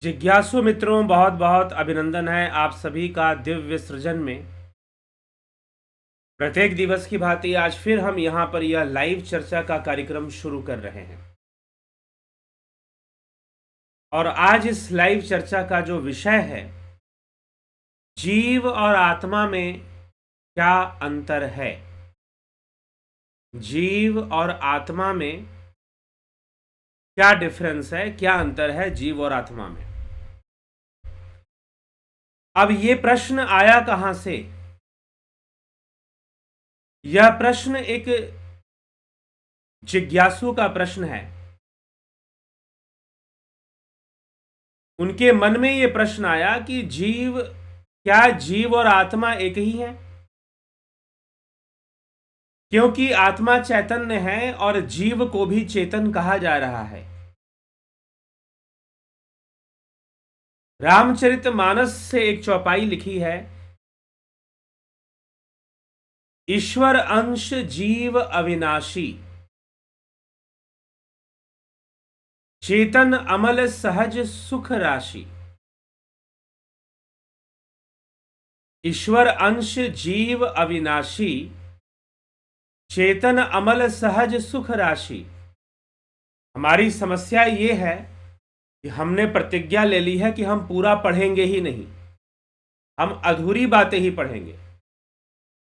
जिज्ञासु मित्रों, बहुत बहुत अभिनंदन है आप सभी का दिव्य सृजन में। प्रत्येक दिवस की भांति आज फिर हम यहाँ पर यह लाइव चर्चा का कार्यक्रम शुरू कर रहे हैं। और आज इस लाइव चर्चा का जो विषय है, जीव और आत्मा में क्या अंतर है। जीव और आत्मा में क्या डिफरेंस है, क्या अंतर है जीव और आत्मा में। अब ये प्रश्न आया कहां से? यह प्रश्न एक जिज्ञासु का प्रश्न है। उनके मन में यह प्रश्न आया कि क्या जीव और आत्मा एक ही है? क्योंकि आत्मा चैतन्य है और जीव को भी चेतन कहा जा रहा है। रामचरितमानस से एक चौपाई लिखी है, ईश्वर अंश जीव अविनाशी, चेतन अमल सहज सुख राशि। ईश्वर अंश जीव अविनाशी, चेतन अमल सहज सुख राशि। हमारी समस्या ये है कि हमने प्रतिज्ञा ले ली है कि हम पूरा पढ़ेंगे ही नहीं, हम अधूरी बातें ही पढ़ेंगे।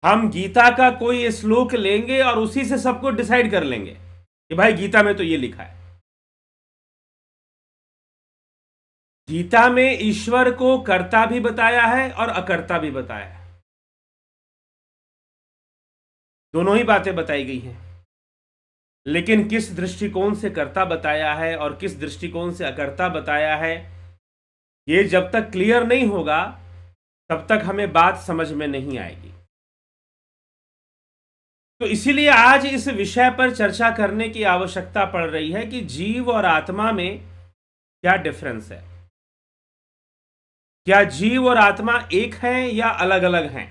हम गीता का कोई श्लोक लेंगे और उसी से सबको डिसाइड कर लेंगे कि भाई गीता में तो ये लिखा है। गीता में ईश्वर को कर्ता भी बताया है और अकर्ता भी बताया है, दोनों ही बातें बताई गई हैं। लेकिन किस दृष्टिकोण से कर्ता बताया है और किस दृष्टिकोण से अकर्ता बताया है, ये जब तक क्लियर नहीं होगा तब तक हमें बात समझ में नहीं आएगी। तो इसीलिए आज इस विषय पर चर्चा करने की आवश्यकता पड़ रही है कि जीव और आत्मा में क्या डिफरेंस है। क्या जीव और आत्मा एक हैं या अलग अलग हैं?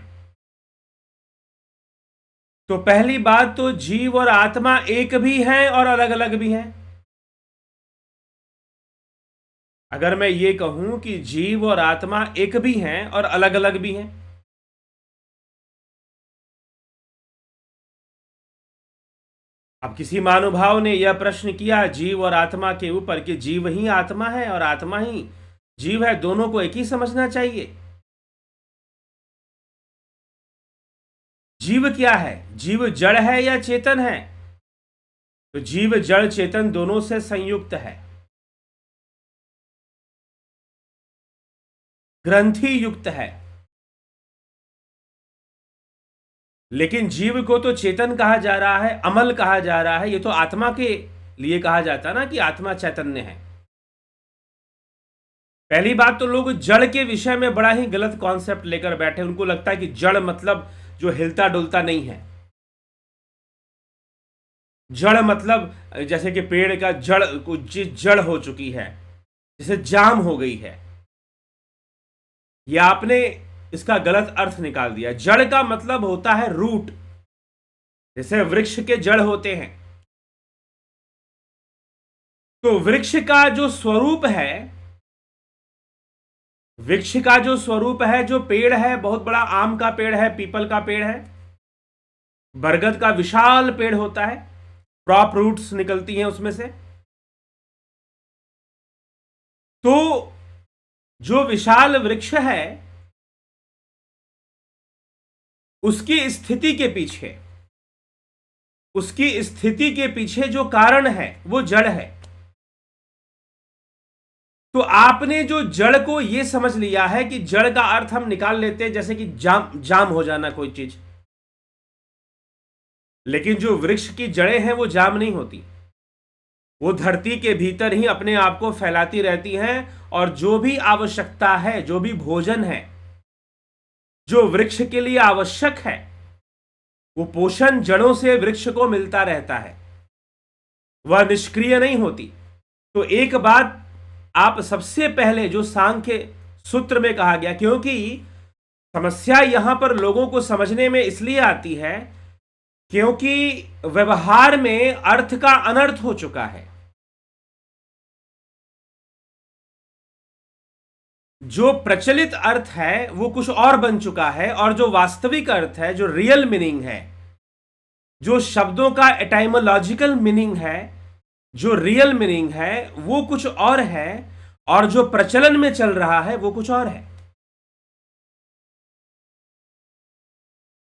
तो पहली बात तो जीव और आत्मा एक भी हैं और अलग अलग भी हैं। अगर मैं ये कहूं कि जीव और आत्मा एक भी हैं और अलग अलग भी हैं, अब किसी महानुभाव ने यह प्रश्न किया जीव और आत्मा के ऊपर कि जीव ही आत्मा है और आत्मा ही जीव है, दोनों को एक ही समझना चाहिए। जीव क्या है? जीव जड़ है या चेतन है? तो जीव जड़ चेतन दोनों से संयुक्त है, ग्रंथि युक्त है। लेकिन जीव को तो चेतन कहा जा रहा है, अमल कहा जा रहा है। ये तो आत्मा के लिए कहा जाता ना कि आत्मा चैतन्य है। पहली बात तो लोग जड़ के विषय में बड़ा ही गलत कॉन्सेप्ट लेकर बैठे। उनको लगता है कि जड़ मतलब जो हिलता डुलता नहीं है। जड़ मतलब जैसे कि पेड़ का जड़, कुछ चीज जड़ हो चुकी है, जैसे जाम हो गई है। यह आपने इसका गलत अर्थ निकाल दिया। जड़ का मतलब होता है रूट, जैसे वृक्ष के जड़ होते हैं। तो वृक्ष का जो स्वरूप है, वृक्ष का जो स्वरूप है, जो पेड़ है, बहुत बड़ा आम का पेड़ है, पीपल का पेड़ है, बरगद का विशाल पेड़ होता है, क्रॉप रूट्स निकलती हैं उसमें से। तो जो विशाल वृक्ष है उसकी स्थिति के पीछे जो कारण है वो जड़ है। तो आपने जो जड़ को यह समझ लिया है कि जड़ का अर्थ हम निकाल लेते हैं जैसे कि जाम हो जाना कोई चीज। लेकिन जो वृक्ष की जड़ें हैं वो जाम नहीं होती, वो धरती के भीतर ही अपने आप को फैलाती रहती हैं। और जो भी आवश्यकता है, जो भी भोजन है, जो वृक्ष के लिए आवश्यक है, वो पोषण जड़ों से वृक्ष को मिलता रहता है, वह निष्क्रिय नहीं होती। तो एक बात आप सबसे पहले जो सांख्य सूत्र में कहा गया, क्योंकि समस्या यहां पर लोगों को समझने में इसलिए आती है क्योंकि व्यवहार में अर्थ का अनर्थ हो चुका है। जो प्रचलित अर्थ है वो कुछ और बन चुका है, और जो वास्तविक अर्थ है, जो रियल मीनिंग है, जो शब्दों का एटाइमोलॉजिकल मीनिंग है, जो रियल मीनिंग है, वो कुछ और है, और जो प्रचलन में चल रहा है वो कुछ और है।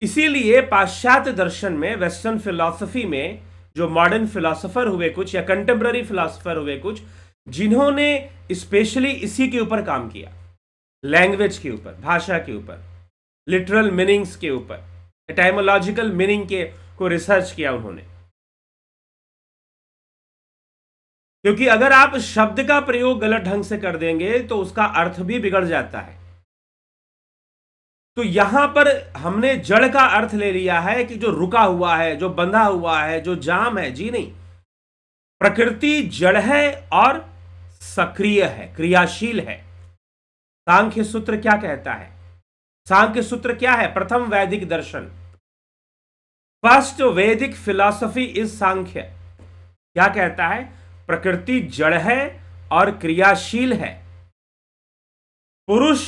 इसीलिए पाश्चात्य दर्शन में, वेस्टर्न फिलॉसफी में, जो मॉडर्न फिलॉसफर हुए कुछ, या कंटेम्पररी फिलॉसफर हुए कुछ, जिन्होंने स्पेशली इसी के ऊपर काम किया, लैंग्वेज के ऊपर, भाषा के ऊपर, लिटरल मीनिंग्स के ऊपर, एटाइमोलॉजिकल मीनिंग के को रिसर्च किया उन्होंने। क्योंकि अगर आप शब्द का प्रयोग गलत ढंग से कर देंगे तो उसका अर्थ भी बिगड़ जाता है। तो यहां पर हमने जड़ का अर्थ ले लिया है कि जो रुका हुआ है, जो बंधा हुआ है, जो जाम है। जी नहीं, प्रकृति जड़ है और सक्रिय है, क्रियाशील है। सांख्य सूत्र क्या कहता है? सांख्य सूत्र क्या है? प्रथम वैदिक दर्शन, फर्स्ट वैदिक फिलॉसफी इज सांख्य। क्या कहता है? प्रकृति जड़ है और क्रियाशील है। पुरुष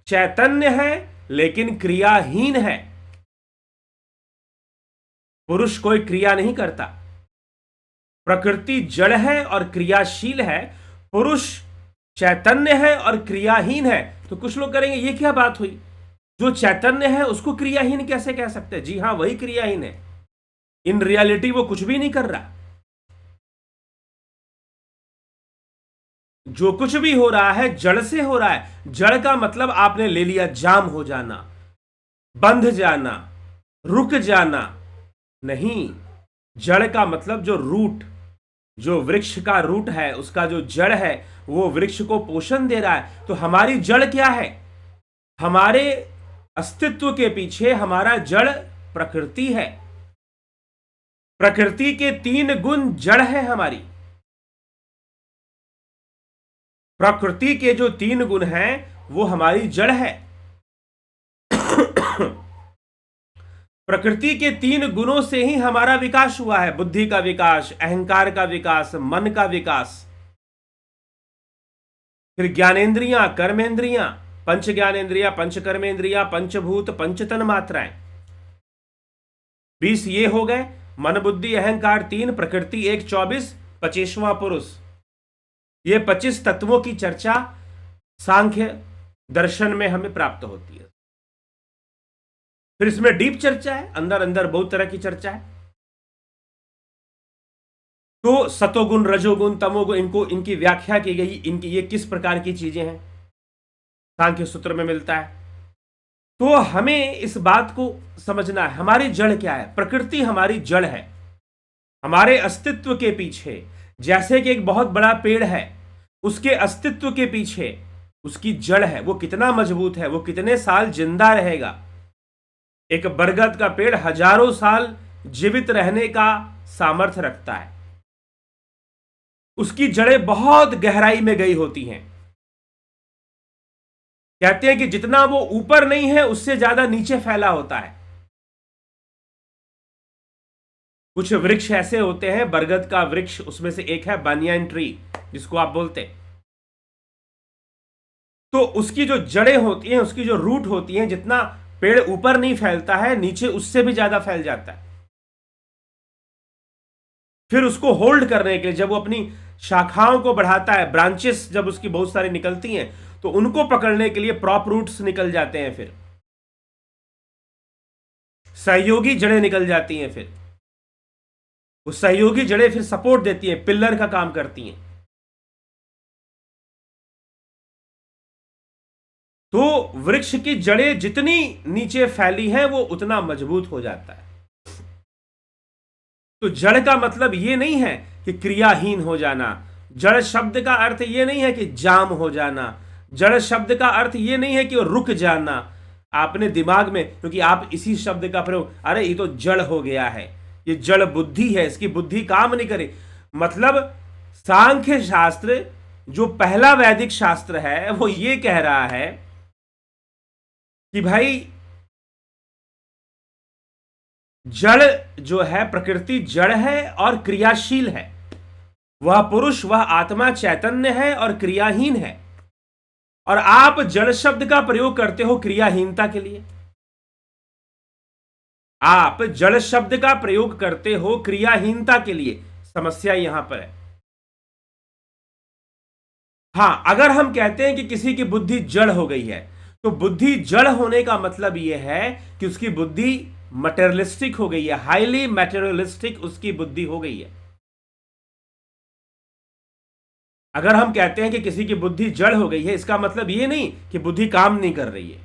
चैतन्य है लेकिन क्रियाहीन है। पुरुष कोई क्रिया नहीं करता। प्रकृति जड़ है और क्रियाशील है, पुरुष चैतन्य है और क्रियाहीन है। तो कुछ लोग करेंगे ये क्या बात हुई, जो चैतन्य है उसको क्रियाहीन कैसे कह सकते हैं? जी हां, वही क्रियाहीन है। इन रियलिटी वो कुछ भी नहीं कर रहा। जो कुछ भी हो रहा है जड़ से हो रहा है। जड़ का मतलब आपने ले लिया जाम हो जाना, बंध जाना, रुक जाना। नहीं, जड़ का मतलब जो रूट, जो वृक्ष का रूट है, उसका जो जड़ है वो वृक्ष को पोषण दे रहा है। तो हमारी जड़ क्या है? हमारे अस्तित्व के पीछे हमारा जड़ प्रकृति है। प्रकृति के 3 गुण जड़ है हमारी। प्रकृति के जो 3 गुण हैं वो हमारी जड़ है। प्रकृति के 3 गुणों से ही हमारा विकास हुआ है। बुद्धि का विकास, अहंकार का विकास, मन का विकास, फिर ज्ञानेंद्रियां, कर्मेंद्रियां, पंच ज्ञानेंद्रियां, पंच कर्मेंद्रियां, पंचभूत, पंचतन मात्राएं। 20 ये हो गए। मन बुद्धि अहंकार 3, प्रकृति 1, 24, 25वां पुरुष। ये 25 तत्वों की चर्चा सांख्य दर्शन में हमें प्राप्त होती है। फिर इसमें डीप चर्चा है, अंदर अंदर बहुत तरह की चर्चा है। तो सतोगुण, रजोगुण, तमोगुण, इनकी व्याख्या की गई। इनकी ये किस प्रकार की चीजें हैं, सांख्य सूत्र में मिलता है। तो हमें इस बात को समझना है, हमारी जड़ क्या है। प्रकृति हमारी जड़ है। हमारे अस्तित्व के पीछे, जैसे कि एक बहुत बड़ा पेड़ है, उसके अस्तित्व के पीछे उसकी जड़ है। वो कितना मजबूत है, वो कितने साल जिंदा रहेगा। एक बरगद का पेड़ हजारों साल जीवित रहने का सामर्थ्य रखता है। उसकी जड़ें बहुत गहराई में गई होती हैं। कहते हैं कि जितना वो ऊपर नहीं है उससे ज्यादा नीचे फैला होता है। कुछ वृक्ष ऐसे होते हैं, बरगद का वृक्ष उसमें से एक है बनियान ट्री, जिसको आप बोलते हैं। तो उसकी जो जड़ें होती हैं, उसकी जो रूट होती हैं, जितना पेड़ ऊपर नहीं फैलता है, नीचे उससे भी ज्यादा फैल जाता है। फिर उसको होल्ड करने के लिए जब वो अपनी शाखाओं को बढ़ाता है, ब्रांचेस जब उसकी बहुत सारी निकलती हैं, तो उनको पकड़ने के लिए प्रॉप रूट्स निकल जाते हैं। फिर सहयोगी जड़ें निकल जाती हैं। फिर वो सहयोगी जड़ें फिर सपोर्ट देती हैं, पिलर का काम करती हैं। तो वृक्ष की जड़ें जितनी नीचे फैली हैं वो उतना मजबूत हो जाता है। तो जड़ का मतलब ये नहीं है कि क्रियाहीन हो जाना। जड़ शब्द का अर्थ ये नहीं है कि जाम हो जाना। जड़ शब्द का अर्थ ये नहीं है कि वो रुक जाना। आपने दिमाग में, क्योंकि आप इसी शब्द का प्रयोग, अरे ये तो जड़ हो गया है, ये जड़ बुद्धि है, इसकी बुद्धि काम नहीं करे। मतलब सांख्य शास्त्र जो पहला वैदिक शास्त्र है वो ये कह रहा है कि भाई जड़ जो है, प्रकृति जड़ है और क्रियाशील है। वह पुरुष, वह आत्मा चैतन्य है और क्रियाहीन है। और आप जड़ शब्द का प्रयोग करते हो क्रियाहीनता के लिए। आप जड़ शब्द का प्रयोग करते हो क्रियाहीनता के लिए। समस्या यहां पर है। हां, अगर हम कहते हैं कि किसी की बुद्धि जड़ हो गई है, तो बुद्धि जड़ होने का मतलब यह है कि उसकी बुद्धि मटेरियलिस्टिक हो गई है, हाईली मटेरियलिस्टिक उसकी बुद्धि हो गई है। अगर हम कहते हैं कि किसी की बुद्धि जड़ हो गई है, इसका मतलब यह नहीं कि बुद्धि काम नहीं कर रही है,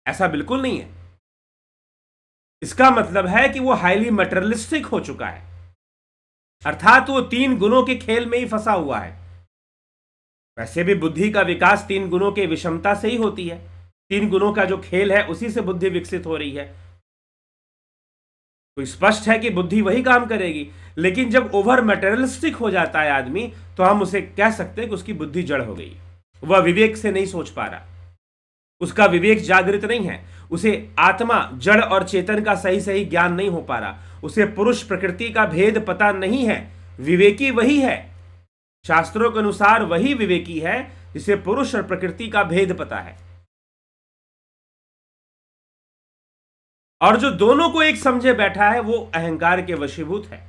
ऐसा बिल्कुल नहीं है। इसका मतलब है कि वो हाईली मटेरियलिस्टिक हो चुका है, अर्थात वो तीन गुणों के खेल में ही फंसा हुआ है। वैसे भी बुद्धि का विकास तीन गुणों के विषमता से ही होती है। तीन गुणों का जो खेल है उसी से बुद्धि विकसित हो रही है। तो स्पष्ट है कि बुद्धि वही काम करेगी। लेकिन जब ओवर मटेरियलिस्टिक हो जाता है आदमी, तो हम उसे कह सकते हैं कि उसकी बुद्धि जड़ हो गई, वह विवेक से नहीं सोच पा रहा, उसका विवेक जागृत नहीं है, उसे आत्मा जड़ और चेतन का सही सही ज्ञान नहीं हो पा रहा, उसे पुरुष प्रकृति का भेद पता नहीं है। विवेकी वही है, शास्त्रों के अनुसार वही विवेकी है जिसे पुरुष और प्रकृति का भेद पता है, और जो दोनों को एक समझे बैठा है वो अहंकार के वशीभूत है।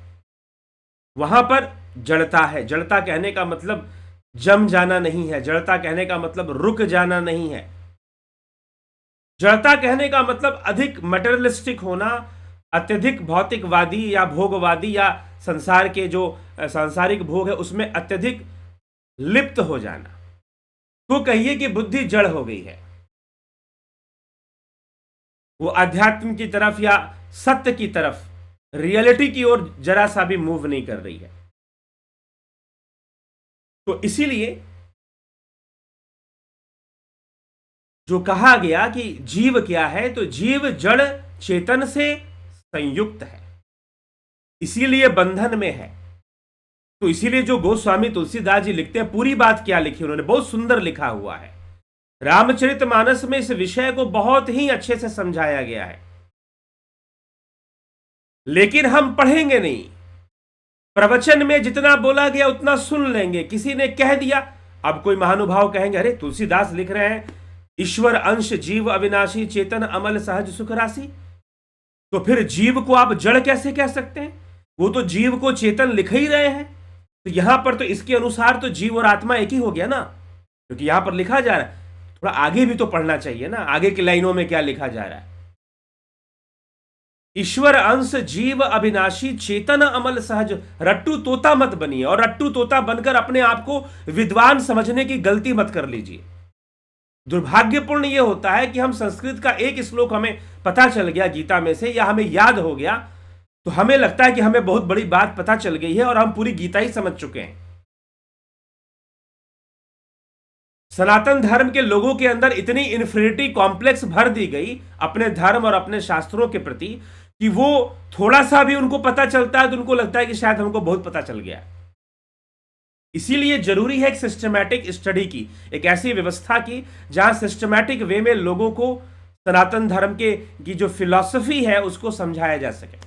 वहां पर जड़ता है। जड़ता कहने का मतलब जम जाना नहीं है, जड़ता कहने का मतलब रुक जाना नहीं है। जड़ता कहने का मतलब अधिक मटेरियलिस्टिक होना, अत्यधिक भौतिकवादी या भोगवादी या संसार के जो सांसारिक भोग है उसमें अत्यधिक लिप्त हो जाना। तो कहिए कि बुद्धि जड़ हो गई है, वो अध्यात्म की तरफ या सत्य की तरफ, रियलिटी की ओर जरा सा भी मूव नहीं कर रही है। तो इसीलिए जो कहा गया कि जीव क्या है, तो जीव जड़ चेतन से संयुक्त है, इसीलिए बंधन में है। तो इसीलिए जो गोस्वामी तुलसीदास जी लिखते हैं, पूरी बात क्या लिखी उन्होंने, बहुत सुंदर लिखा हुआ है। रामचरितमानस में इस विषय को बहुत ही अच्छे से समझाया गया है, लेकिन हम पढ़ेंगे नहीं। प्रवचन में जितना बोला गया उतना सुन लेंगे। किसी ने कह दिया, अब कोई महानुभाव कहेंगे अरे तुलसीदास लिख रहे हैं ईश्वर अंश जीव अविनाशी चेतन अमल सहज सुख राशि, तो फिर जीव को आप जड़ कैसे कह सकते हैं? वो तो जीव को चेतन लिख ही रहे हैं। तो यहां पर तो इसके अनुसार तो जीव और आत्मा एक ही हो गया ना, क्योंकि यहां पर लिखा जा रहा है। थोड़ा आगे भी तो पढ़ना चाहिए ना, आगे की लाइनों में क्या लिखा जा रहा है। ईश्वर अंश जीव अविनाशी चेतन अमल सहज। रट्टू तोता मत बनिए, और रट्टू तोता बनकर अपने आप को विद्वान समझने की गलती मत कर लीजिए। दुर्भाग्यपूर्ण यह होता है कि हम संस्कृत का एक श्लोक हमें पता चल गया गीता में से, या हमें याद हो गया, तो हमें लगता है कि हमें बहुत बड़ी बात पता चल गई है और हम पूरी गीता ही समझ चुके हैं। सनातन धर्म के लोगों के अंदर इतनी इन्फीरियरिटी कॉम्प्लेक्स भर दी गई अपने धर्म और अपने शास्त्रों के प्रति कि वो थोड़ा सा भी उनको पता चलता है तो उनको लगता है कि शायद हमको बहुत पता चल गया। इसीलिए जरूरी है एक सिस्टमैटिक स्टडी की, एक ऐसी व्यवस्था की जहां सिस्टमैटिक वे में लोगों को सनातन धर्म के की जो फिलॉसफी है उसको समझाया जा सके।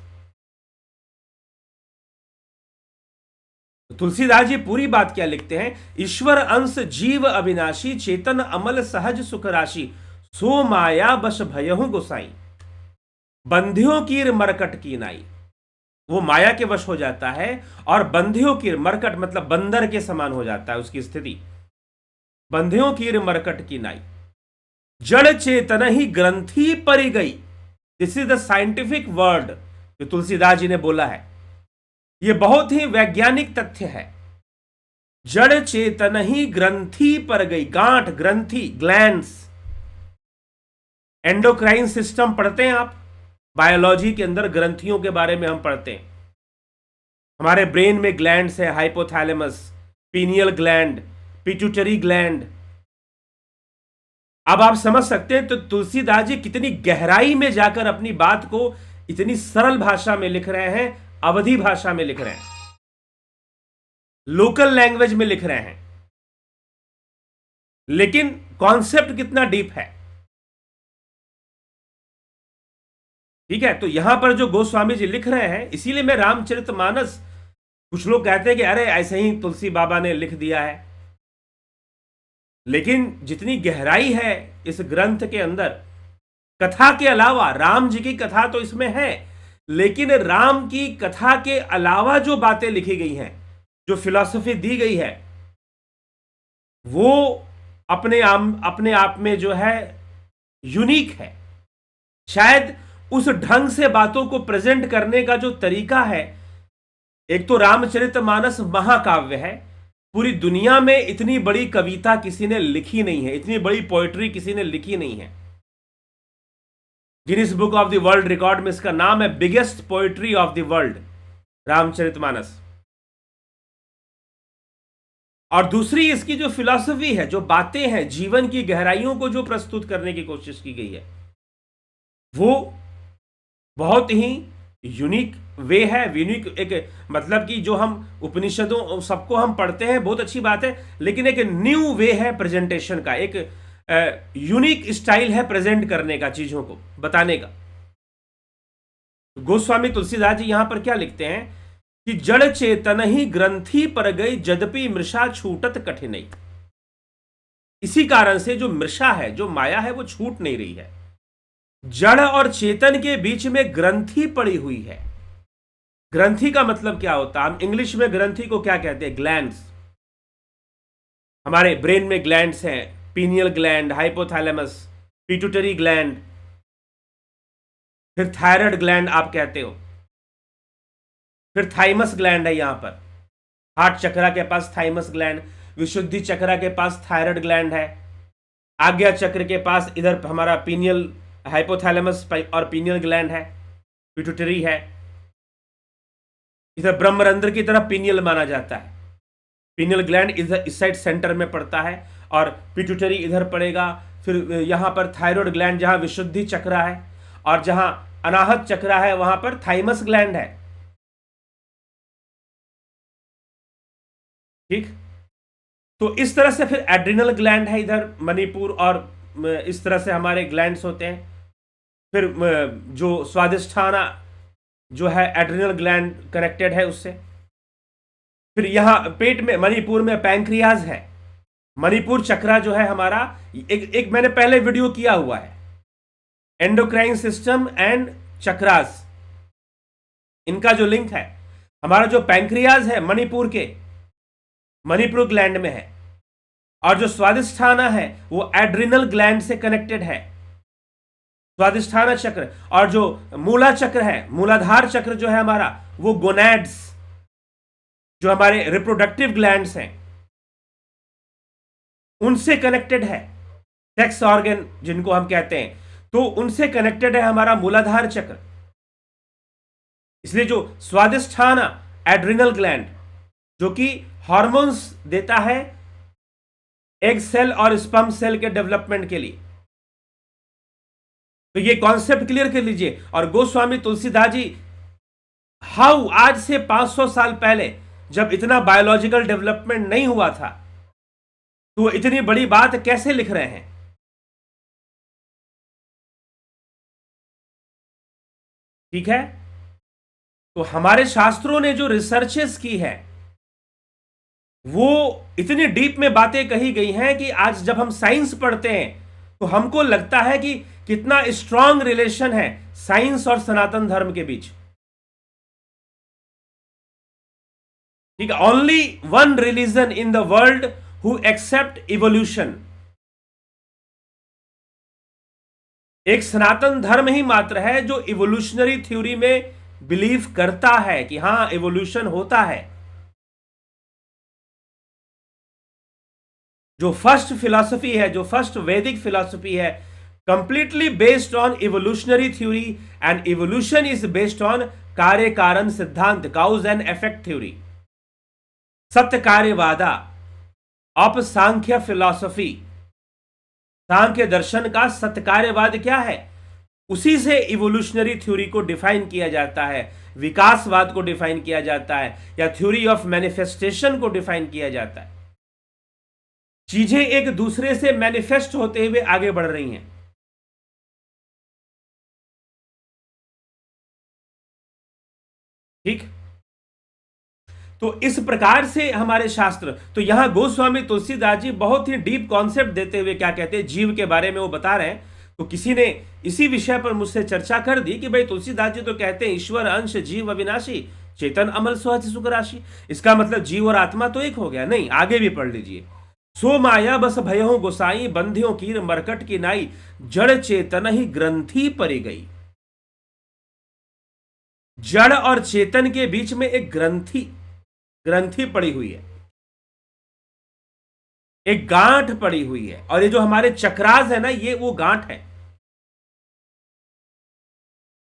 तुलसीदास जी पूरी बात क्या लिखते हैं, ईश्वर अंश जीव अविनाशी चेतन अमल सहज सुख राशि सो माया बस भयहु गोसाई बंधियों की मरकट की नाई। वो माया के वश हो जाता है और बंधियों की मरकट मतलब बंदर के समान हो जाता है उसकी स्थिति। बंधियों की मरकट की नाई जड़ चेतन ही ग्रंथि परी गई। This is the scientific word जो तुलसीदास जी ने बोला है, यह बहुत ही वैज्ञानिक तथ्य है। जड़ चेतन ही ग्रंथि पर गई। गांठ, ग्रंथि, ग्लैंड्स। एंडोक्राइन सिस्टम पढ़ते हैं आप, बायोलॉजी के अंदर ग्रंथियों के बारे में हम पढ़ते हैं। हमारे ब्रेन में ग्लैंड्स है, hypothalamus, pineal gland, pituitary gland. अब आप समझ सकते हैं तो तुलसीदास जी कितनी गहराई में जाकर अपनी बात को इतनी सरल भाषा में लिख रहे हैं, अवधी भाषा में लिख रहे हैं, लोकल लैंग्वेज में लिख रहे हैं, लेकिन कॉन्सेप्ट कितना डीप है। ठीक है, तो यहां पर जो गोस्वामी जी लिख रहे हैं, इसीलिए मैं रामचरितमानस, कुछ लोग कहते हैं कि अरे ऐसे ही तुलसी बाबा ने लिख दिया है, लेकिन जितनी गहराई है इस ग्रंथ के अंदर, कथा के अलावा, राम जी की कथा तो इसमें है, लेकिन राम की कथा के अलावा जो बातें लिखी गई हैं, जो फिलॉसफी दी गई है, वो अपने आप में जो है यूनिक है। शायद उस ढंग से बातों को प्रेजेंट करने का जो तरीका है, एक तो रामचरितमानस महाकाव्य है, पूरी दुनिया में इतनी बड़ी कविता किसी ने लिखी नहीं है, इतनी बड़ी पोएट्री किसी ने लिखी नहीं है। Guinness book of the world record में इसका नाम है biggest poetry of the world, Ramcharitmanas. और दूसरी इसकी जो फिलॉसफी है, जो बातें हैं, जीवन की गहराइयों को जो प्रस्तुत करने की कोशिश की गई है, वो बहुत ही यूनिक वे है। यूनिक एक मतलब कि जो हम उपनिषदों सबको हम पढ़ते हैं, बहुत अच्छी बात है, लेकिन एक न्यू वे है प्रेजेंटेशन का, एक यूनिक स्टाइल है प्रेजेंट करने का, चीजों को बताने का। गोस्वामी तुलसीदास जी यहां पर क्या लिखते हैं कि जड़ चेतन ही ग्रंथि पर गई, यद्यपि मृषा छूटत कठिनई। इसी कारण से जो मृषा है, जो माया है, वो छूट नहीं रही है। जड़ और चेतन के बीच में ग्रंथि पड़ी हुई है। ग्रंथि का मतलब क्या होता है? हम इंग्लिश में ग्रंथि को क्या कहते हैं? ग्लैंड्स। हमारे ब्रेन में ग्लैंड्स हैं, pineal gland, hypothalamus, pituitary gland, फिर थायराइड ग्लैंड आप कहते हो, फिर थाइमस ग्लैंड है यहां पर। हार्ट चक्रा के पास थाइमस ग्लैंड, विशुद्धि चक्रा के पास थायराइड ग्लैंड है, आज्ञा चक्र के पास इधर हमारा पीनियल, हाइपोथैलेमस और पीनियल ग्लैंड है, पिट्यूटरी है। इधर ब्रह्मरंध्र की तरफ पीनियल माना जाता है। पीनियल ग्लैंड इधर इस साइड सेंटर में पड़ता है और पिट्यूटरी इधर पड़ेगा। फिर यहां पर थायराइड ग्लैंड, जहां विशुद्धि चक्रा है, और जहां अनाहत चक्रा है वहां पर थाइमस ग्लैंड है। ठीक, तो इस तरह से फिर एड्रिनल ग्लैंड है इधर मणिपुर, और इस तरह से हमारे ग्लैंड्स होते हैं। फिर जो स्वादिष्ठाना जो है, एड्रिनल ग्लैंड कनेक्टेड है उससे। फिर यहां पेट में मणिपुर में पैंक्रियाज है। मणिपुर चक्रा जो है हमारा, एक मैंने पहले वीडियो किया हुआ है, एंडोक्राइन सिस्टम एंड चक्रास, इनका जो लिंक है, हमारा जो पैंक्रियाज है मणिपुर ग्लैंड में है, और जो स्वादिष्ठाना है वो एड्रिनल ग्लैंड से कनेक्टेड है, स्वादिष्ठाना चक्र। और जो मूला चक्र है, मूलाधार चक्र जो है हमारा, वो गोनैड्स, जो हमारे रिप्रोडक्टिव ग्लैंड्स हैं, उनसे कनेक्टेड है। सेक्स ऑर्गन जिनको हम कहते हैं, तो उनसे कनेक्टेड है हमारा मूलाधार चक्र। इसलिए जो स्वादिष्ठाना एड्रिनल ग्लैंड, जो कि हार्मोन्स देता है एग सेल और स्पर्म सेल के डेवलपमेंट के लिए, तो ये कॉन्सेप्ट क्लियर कर लीजिए। और गोस्वामी तुलसीदास जी हाउ, आज से 500 साल पहले, जब इतना बायोलॉजिकल डेवलपमेंट नहीं हुआ था, तो वो इतनी बड़ी बात कैसे लिख रहे हैं? ठीक है, तो हमारे शास्त्रों ने जो रिसर्चेस की है, वो इतनी डीप में बातें कही गई हैं कि आज जब हम साइंस पढ़ते हैं तो हमको लगता है कि कितना स्ट्रांग रिलेशन है साइंस और सनातन धर्म के बीच। ठीक है, only one religion in the world who accept evolution, एक सनातन धर्म ही मात्र है जो इवोल्यूशनरी थ्योरी में बिलीव करता है कि हां इवोल्यूशन होता है। जो फर्स्ट फिलॉसफी है, जो फर्स्ट वैदिक फिलॉसफी है, completely based on evolutionary theory, and evolution is based on कार्य कारण सिद्धांत, काउज एंड इफेक्ट थ्योरी, सत्य कार्यवादा ऑफ सांख्य फिलॉसफी। सांख्य दर्शन का सत्य कार्यवाद क्या है? उसी से इवोल्यूशनरी थ्योरी को डिफाइन किया जाता है, विकासवाद को डिफाइन किया जाता है, या थ्योरी ऑफ मैनिफेस्टेशन को डिफाइन किया जाता है। चीजें एक दूसरे से मैनिफेस्ट होते हुए आगे बढ़ रही हैं। ठीक, तो इस प्रकार से हमारे शास्त्र, तो यहां गोस्वामी तुलसीदास जी बहुत ही डीप कॉन्सेप्ट देते हुए क्या कहते हैं, जीव के बारे में वो बता रहे हैं। तो किसी ने इसी विषय पर मुझसे चर्चा कर दी कि भाई तुलसीदास जी तो कहते हैं ईश्वर अंश जीव अविनाशी, चेतन अमल सहज सुख राशि। इसका मतलब जीव और आत्मा तो एक हो गया। नहीं, आगे भी पढ़ लीजिए। सो माया बस भयहु गोसाई, बंधियों कीर मरकट की नाई, जड़ चेतन ही ग्रंथि परी गई। जड़ और चेतन के बीच में एक ग्रंथि पड़ी हुई है, एक गांठ पड़ी हुई है। और ये जो हमारे चक्रास है ना, ये वो गांठ है।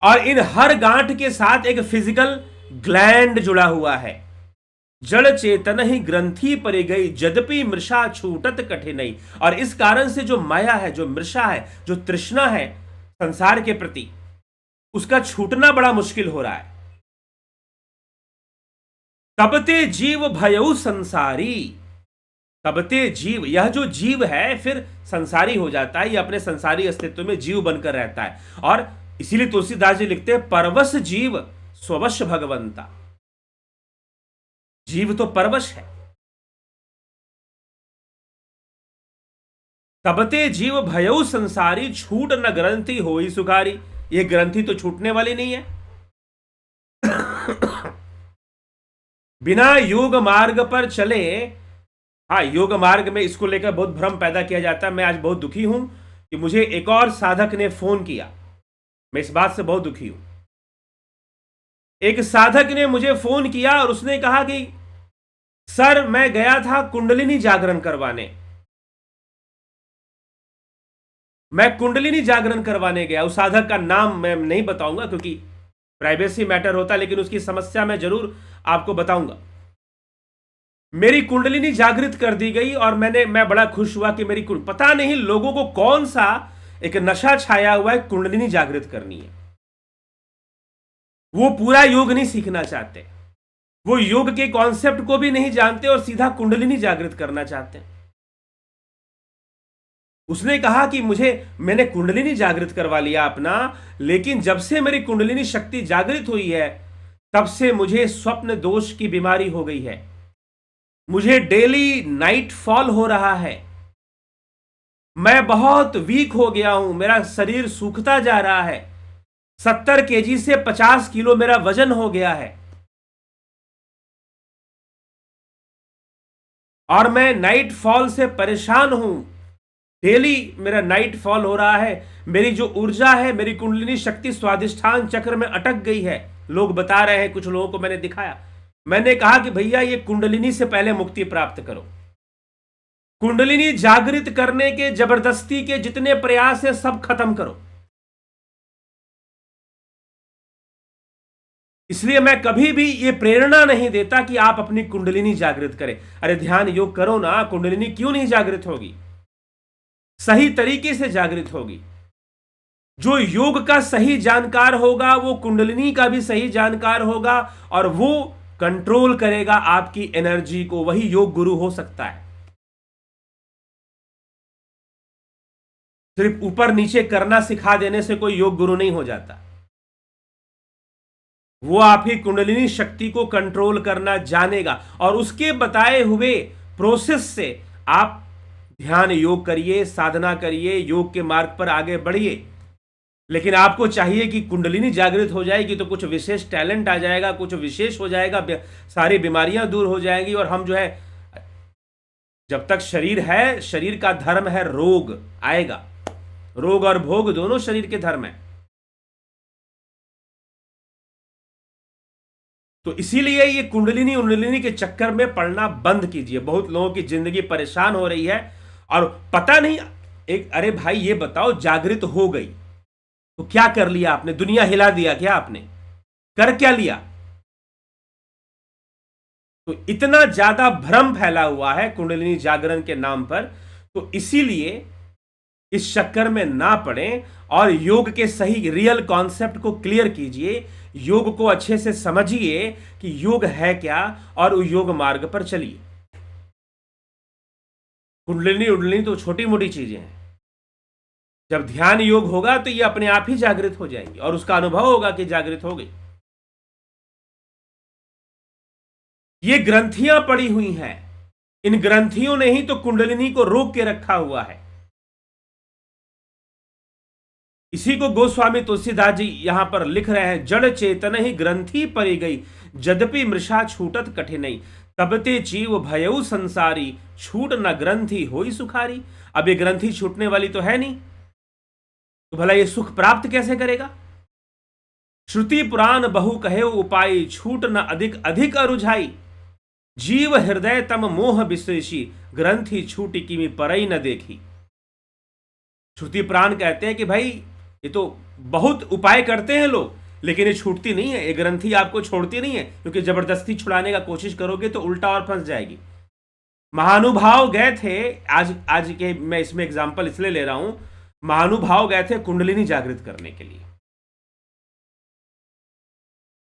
और इन हर गांठ के साथ एक फिजिकल ग्लैंड जुड़ा हुआ है। जड़ चेतन ही ग्रंथि परी गई, यद्यपि मृषा छूटत कठिनई। और इस कारण से जो माया है, जो मृषा है, जो तृष्णा है संसार के प्रति, उसका छूटना बड़ा मुश्किल हो रहा है। तबते जीव भयउ संसारी, तबते जीव, यह जो जीव है फिर संसारी हो जाता है, ये अपने संसारी अस्तित्व में जीव बनकर रहता है। और इसीलिए तुलसीदास जी लिखते हैं, परवश जीव स्ववश भगवंता। जीव तो परवश है। तबते जीव भयउ संसारी, छूट न ग्रंथि होई सुखारी। ये ग्रंथि तो छूटने वाली नहीं है। बिना योग मार्ग पर चले, हाँ, योग मार्ग में इसको लेकर बहुत भ्रम पैदा किया जाता है। मैं आज बहुत दुखी हूं कि मुझे एक और साधक ने फोन किया। मैं इस बात से बहुत दुखी हूं। एक साधक ने मुझे फोन किया और उसने कहा कि सर, मैं गया था कुंडलिनी जागरण करवाने। मैं कुंडलिनी जागरण करवाने गया। उस साधक का नाम मैं नहीं बताऊंगा क्योंकि प्राइवेसी मैटर होता है, लेकिन उसकी समस्या मैं जरूर आपको बताऊंगा। मेरी कुंडलिनी जागृत कर दी गई और मैं बड़ा खुश हुआ कि मेरी पता नहीं लोगों को कौन सा एक नशा छाया हुआ है, कुंडलिनी जागृत करनी है। वो पूरा योग नहीं सीखना चाहते, वो योग के कॉन्सेप्ट को भी नहीं जानते और सीधा कुंडलिनी जागृत करना चाहते हैं। उसने कहा कि मैंने कुंडलिनी जागृत करवा लिया अपना, लेकिन जब से मेरी कुंडलिनी शक्ति जागृत हुई है तब से मुझे स्वप्न दोष की बीमारी हो गई है। मुझे डेली नाइट फॉल हो रहा है। मैं बहुत वीक हो गया हूं, मेरा शरीर सूखता जा रहा है। 70 केजी से 50 किलो मेरा वजन हो गया है और मैं नाइट फॉल से परेशान हूं। डेली मेरा नाइट फॉल हो रहा है। मेरी जो ऊर्जा है, मेरी कुंडलिनी शक्ति स्वादिष्ठान चक्र में अटक गई है। लोग बता रहे हैं, कुछ लोगों को मैंने दिखाया। मैंने कहा कि भैया, ये कुंडलिनी से पहले मुक्ति प्राप्त करो। कुंडलिनी जागृत करने के जबरदस्ती के जितने प्रयास है सब खत्म करो। इसलिए मैं कभी भी ये प्रेरणा नहीं देता कि आप अपनी कुंडलिनी जागृत करें। अरे ध्यान योग करो ना, कुंडलिनी क्यों नहीं जागृत होगी? सही तरीके से जागृत होगी। जो योग का सही जानकार होगा वो कुंडलिनी का भी सही जानकार होगा और वो कंट्रोल करेगा आपकी एनर्जी को। वही योग गुरु हो सकता है। सिर्फ ऊपर नीचे करना सिखा देने से कोई योग गुरु नहीं हो जाता। वो आप ही कुंडलिनी शक्ति को कंट्रोल करना जानेगा और उसके बताए हुए प्रोसेस से आप ध्यान योग करिए, साधना करिए, योग के मार्ग पर आगे बढ़िए। लेकिन आपको चाहिए कि कुंडलिनी जागृत हो जाएगी तो कुछ विशेष टैलेंट आ जाएगा, कुछ विशेष हो जाएगा, सारी बीमारियां दूर हो जाएंगी। और हम जो है, जब तक शरीर है, शरीर का धर्म है रोग आएगा। रोग और भोग दोनों शरीर के धर्म है। तो इसीलिए ये कुंडलिनी उंडलिनी के चक्कर में पड़ना बंद कीजिए। बहुत लोगों की जिंदगी परेशान हो रही है और पता नहीं अरे भाई ये बताओ, जागृत हो गई तो क्या कर लिया आपने? दुनिया हिला दिया क्या आपने? कर क्या लिया? तो इतना ज्यादा भ्रम फैला हुआ है कुंडलिनी जागरण के नाम पर। तो इसीलिए इस चक्कर में ना पड़े और योग के सही रियल कॉन्सेप्ट को क्लियर कीजिए। योग को अच्छे से समझिए कि योग है क्या और योग मार्ग पर चलिए। कुंडलिनी उंडलिनी तो छोटी मोटी चीजें हैं। जब ध्यान योग होगा तो ये अपने आप ही जागृत हो जाएंगी और उसका अनुभव होगा कि जागृत हो गई। ये ग्रंथियां पड़ी हुई हैं, इन ग्रंथियों ने ही तो कुंडलिनी को रोक के रखा हुआ है। इसी को गोस्वामी तुलसीदास जी यहां पर लिख रहे हैं, जड़ चेतन ही ग्रंथि परी गई, यद्यपि मृषा छूटत कठिनई, तबते जीव भयउ संसारी, छूट न ग्रंथि होई सुखारी। अब ये ग्रंथि छूटने वाली तो है नहीं, तो भला ये सुख प्राप्त कैसे करेगा? श्रुति पुराण बहु कहे उपाय, छूट न अधिक अधिक अरुझाई, जीव हृदय तम मोह विशेषी, ग्रंथि छूटी किमी परई न देखी। श्रुति पुराण कहते हैं कि भाई ये तो बहुत उपाय करते हैं लोग, लेकिन ये छूटती नहीं है, ये ग्रंथि आपको छोड़ती नहीं है, क्योंकि जबरदस्ती छुड़ाने का कोशिश करोगे तो उल्टा और फंस जाएगी। महानुभाव गए थे, आज के मैं इसमें एग्जांपल इसलिए ले रहा हूं, महानुभाव गए थे कुंडलिनी जागृत करने के लिए,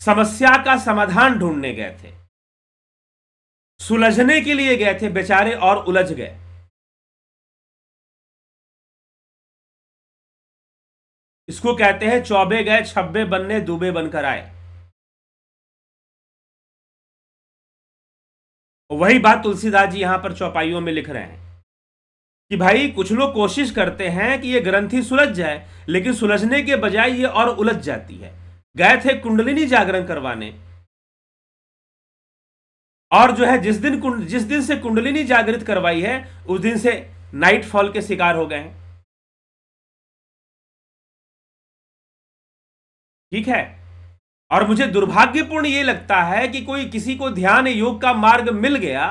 समस्या का समाधान ढूंढने गए थे, सुलझने के लिए गए थे बेचारे, और उलझ गए। इसको कहते हैं चौबे गए छब्बे बनने दूबे बनकर आए। वही बात तुलसीदास जी यहां पर चौपाइयों में लिख रहे हैं कि भाई कुछ लोग कोशिश करते हैं कि ये ग्रंथि सुलझ जाए, लेकिन सुलझने के बजाय ये और उलझ जाती है। गए थे कुंडलिनी जागरण करवाने, और जो है जिस दिन से कुंडलिनी जागृत करवाई है, उस दिन से नाइट फॉल के शिकार हो गए हैं। ठीक है, और मुझे दुर्भाग्यपूर्ण यह लगता है कि कोई किसी को ध्यान योग का मार्ग मिल गया,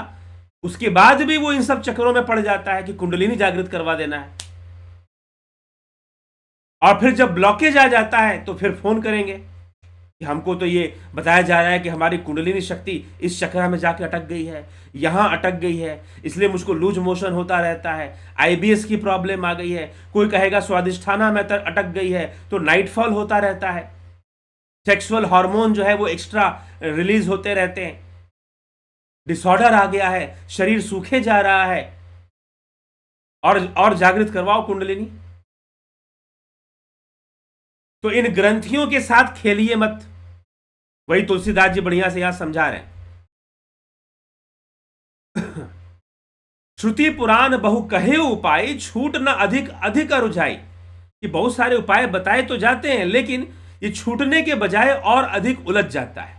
उसके बाद भी वो इन सब चक्करों में पड़ जाता है कि कुंडलिनी जागृत करवा देना है, और फिर जब ब्लॉकेज आ जाता है तो फिर फोन करेंगे कि हमको तो ये बताया जा रहा है कि हमारी कुंडलिनी शक्ति इस चक्र में जाके अटक गई है, यहां अटक गई है, इसलिए मुझको लूज मोशन होता रहता है, आईबीएस की प्रॉब्लम आ गई है, कोई कहेगा स्वादिष्ठाना में अटक गई है, तो नाइटफॉल होता रहता है, सेक्सुअल हार्मोन जो है वो एक्स्ट्रा रिलीज होते रहते हैं, डिसऑर्डर आ गया है, शरीर सूखे जा रहा है, और जागृत करवाओ कुंडलिनी। तो इन ग्रंथियों के साथ खेलिए मत, वही तुलसीदास जी बढ़िया से यहां समझा रहे हैं। श्रुति पुराण बहु कहे उपाय, छूट न अधिक अधिक अरुझाई। कि बहुत सारे उपाय बताए तो जाते हैं, लेकिन ये छूटने के बजाय और अधिक उलझ जाता है।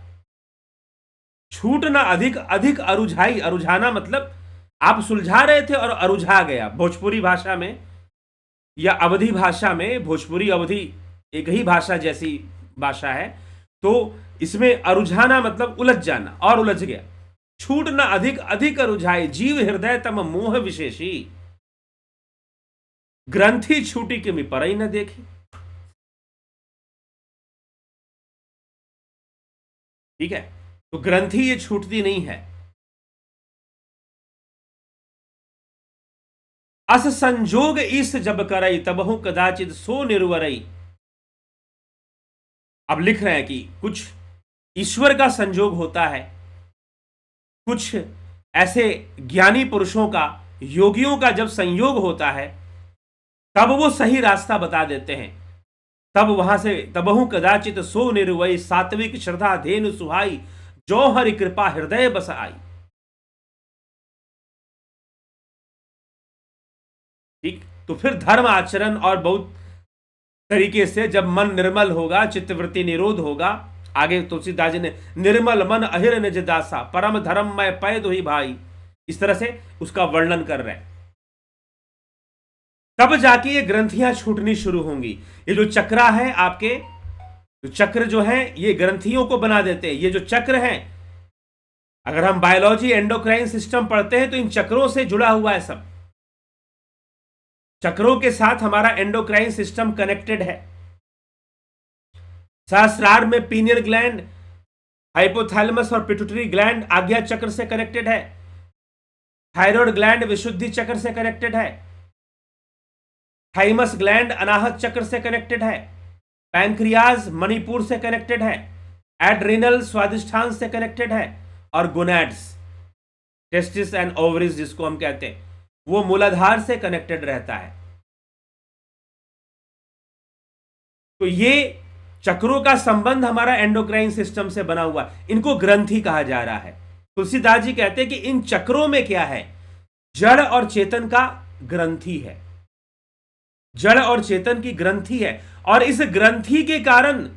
छूट न अधिक अधिक अरुझाई, अरुझाना मतलब आप सुलझा रहे थे और अरुझा गया। भोजपुरी भाषा में या अवधी भाषा में, भोजपुरी अवधी एक ही भाषा जैसी भाषा है, तो इसमें अरुझाना मतलब उलझ जाना, और उलझ गया। छूट न अधिक अधिक अरुझाई, जीव हृदय तम मोह विशेषी, ग्रंथि छूटी के मी परई न देखी। ठीक है, तो ग्रंथि ये छूटती नहीं है। अस संजोग इस जब करई, तबहु कदाचित सो निर्वरई। अब लिख रहे हैं कि कुछ ईश्वर का संजोग होता है, कुछ ऐसे ज्ञानी पुरुषों का, योगियों का जब संयोग होता है, तब वो सही रास्ता बता देते हैं। तब वहां से तबहु कदाचित सो निर्वय, सात्विक श्रद्धा धेनु सुहाई, जो हरि कृपा हृदय बस आई। ठीक, तो फिर धर्म आचरण और बहुत तरीके से जब मन निर्मल होगा, चित्तवृत्ति निरोध होगा, आगे तुलसीदास जी ने निर्मल मन अहिर निज दासा, परम धर्म मैं पै दो ही भाई, इस तरह से उसका वर्णन कर रहे हैं। तब जाके ये ग्रंथियां छूटनी शुरू होंगी। ये जो चक्रा है आपके, जो चक्र जो है ये ग्रंथियों को बना देते हैं। ये जो चक्र हैं, अगर हम बायोलॉजी एंडोक्राइन सिस्टम पढ़ते हैं तो इन चक्रों से जुड़ा हुआ है सब। चक्रों के साथ हमारा एंडोक्राइन सिस्टम कनेक्टेड है। सहस्रार में पीनियल ग्लैंड, हाइपोथैलेमस और पिट्यूटरी ग्लैंड आज्ञा चक्र से कनेक्टेड है। थायराइड ग्लैंड विशुद्धि चक्र से कनेक्टेड है। थाइमस ग्लैंड अनाहत चक्र से कनेक्टेड है। पैंक्रियाज मणिपुर से कनेक्टेड है। एड्रिनल स्वादिष्ठान से कनेक्टेड है। और गोनैड्स, टेस्टिस एंड ओवरीज जिसको हम कहते हैं, वो मूलाधार से कनेक्टेड रहता है। तो ये चक्रों का संबंध हमारा एंडोक्राइन सिस्टम से बना हुआ, इनको ग्रंथि कहा जा रहा है। तुलसीदास जी कहते हैं कि इन चक्रों में क्या है, जड़ और चेतन का ग्रंथि है, जड़ और चेतन की ग्रंथि है, और इस ग्रंथि के कारण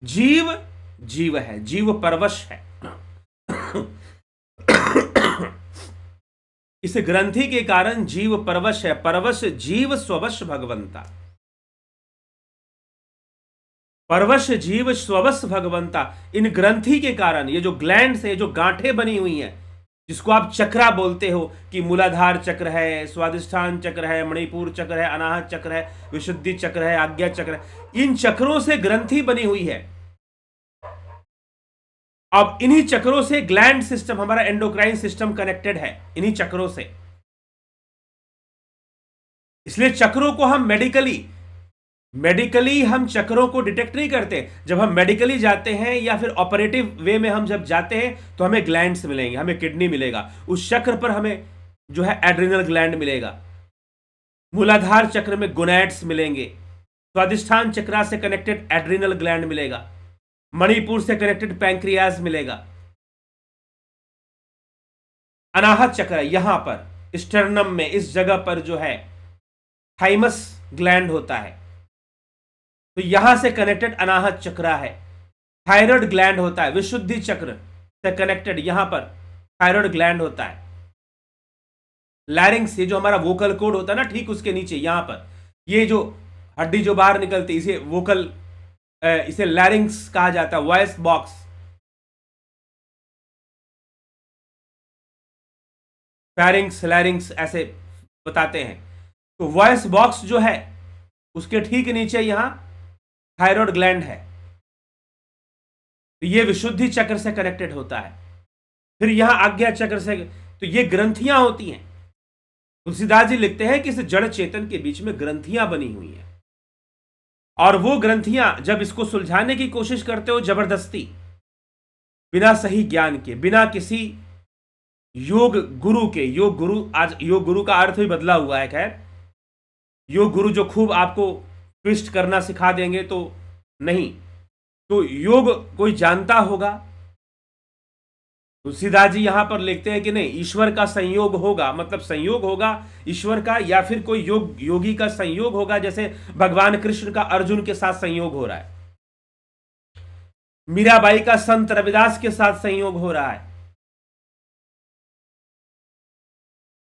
जीव जीव है, जीव परवश है। इस ग्रंथि के कारण जीव परवश है, परवश जीव स्ववश भगवंता, परवश जीव स्ववश भगवंता। इन ग्रंथि के कारण, ये जो ग्लैंड्स है, जो गांठें बनी हुई हैं, जिसको आप चक्रा बोलते हो, कि मूलाधार चक्र है, स्वादिष्ठान चक्र है, मणिपुर चक्र है, अनाहत चक्र है, विशुद्धि चक्र है, आज्ञा चक्र है, इन चक्रों से ग्रंथि बनी हुई है। अब इन्हीं चक्रों से ग्लैंड सिस्टम, हमारा एंडोक्राइन सिस्टम कनेक्टेड है इन्हीं चक्रों से। इसलिए चक्रों को हम मेडिकली हम चक्रों को डिटेक्ट नहीं करते। जब हम मेडिकली जाते हैं या फिर ऑपरेटिव वे में हम जब जाते हैं तो हमें ग्लैंड्स मिलेंगे, हमें किडनी मिलेगा, उस चक्र पर हमें जो है एड्रिनल ग्लैंड मिलेगा, मूलाधार चक्र में गोनैड्स मिलेंगे, स्वादिष्ठान चक्र से कनेक्टेड एड्रिनल ग्लैंड मिलेगा, मणिपुर से कनेक्टेड पैंक्रियाज मिलेगा, अनाहत चक्र यहां पर स्टर्नम में इस जगह पर जो है थाइमस ग्लैंड होता है, तो यहां से कनेक्टेड अनाहत चक्र है। थायराइड ग्लैंड होता है, विशुद्धि चक्र से कनेक्टेड यहां पर थायराइड ग्लैंड होता है। लैरिंग्स, ये जो हमारा वोकल कोड होता है ना, ठीक उसके नीचे यहां पर ये जो हड्डी जो बाहर निकलती है, इसे वोकल, इसे लैरिंग्स कहा जाता है, वॉइस बॉक्स। फेरिंग्स, लैरिंग्स ऐसे बताते हैं। तो वॉइस बॉक्स जो है उसके ठीक नीचे यहां थायराइड ग्लैंड है, तो ये विशुद्धि चक्र से कनेक्टेड होता है। फिर यहां आज्ञा चक्र से, तो ये ग्रंथियां होती हैं। तुलसीदास जी लिखते हैं कि इस जड़ चेतन के बीच में ग्रंथियां बनी हुई हैं, और वो ग्रंथियां जब इसको सुलझाने की कोशिश करते हो जबरदस्ती, बिना सही ज्ञान के, बिना किसी योग गुरु के, योग गुरु, आज योग गुरु का अर्थ भी बदला हुआ है, खैर योग गुरु जो खूब आपको ट्विस्ट करना सिखा देंगे तो नहीं, तो योग कोई जानता होगा। तुलसीदास जी यहां पर लिखते हैं कि नहीं, ईश्वर का संयोग होगा, मतलब संयोग होगा ईश्वर का, या फिर कोई योगी का संयोग होगा, जैसे भगवान कृष्ण का अर्जुन के साथ संयोग हो रहा है, मीराबाई का संत रविदास के साथ संयोग हो रहा है।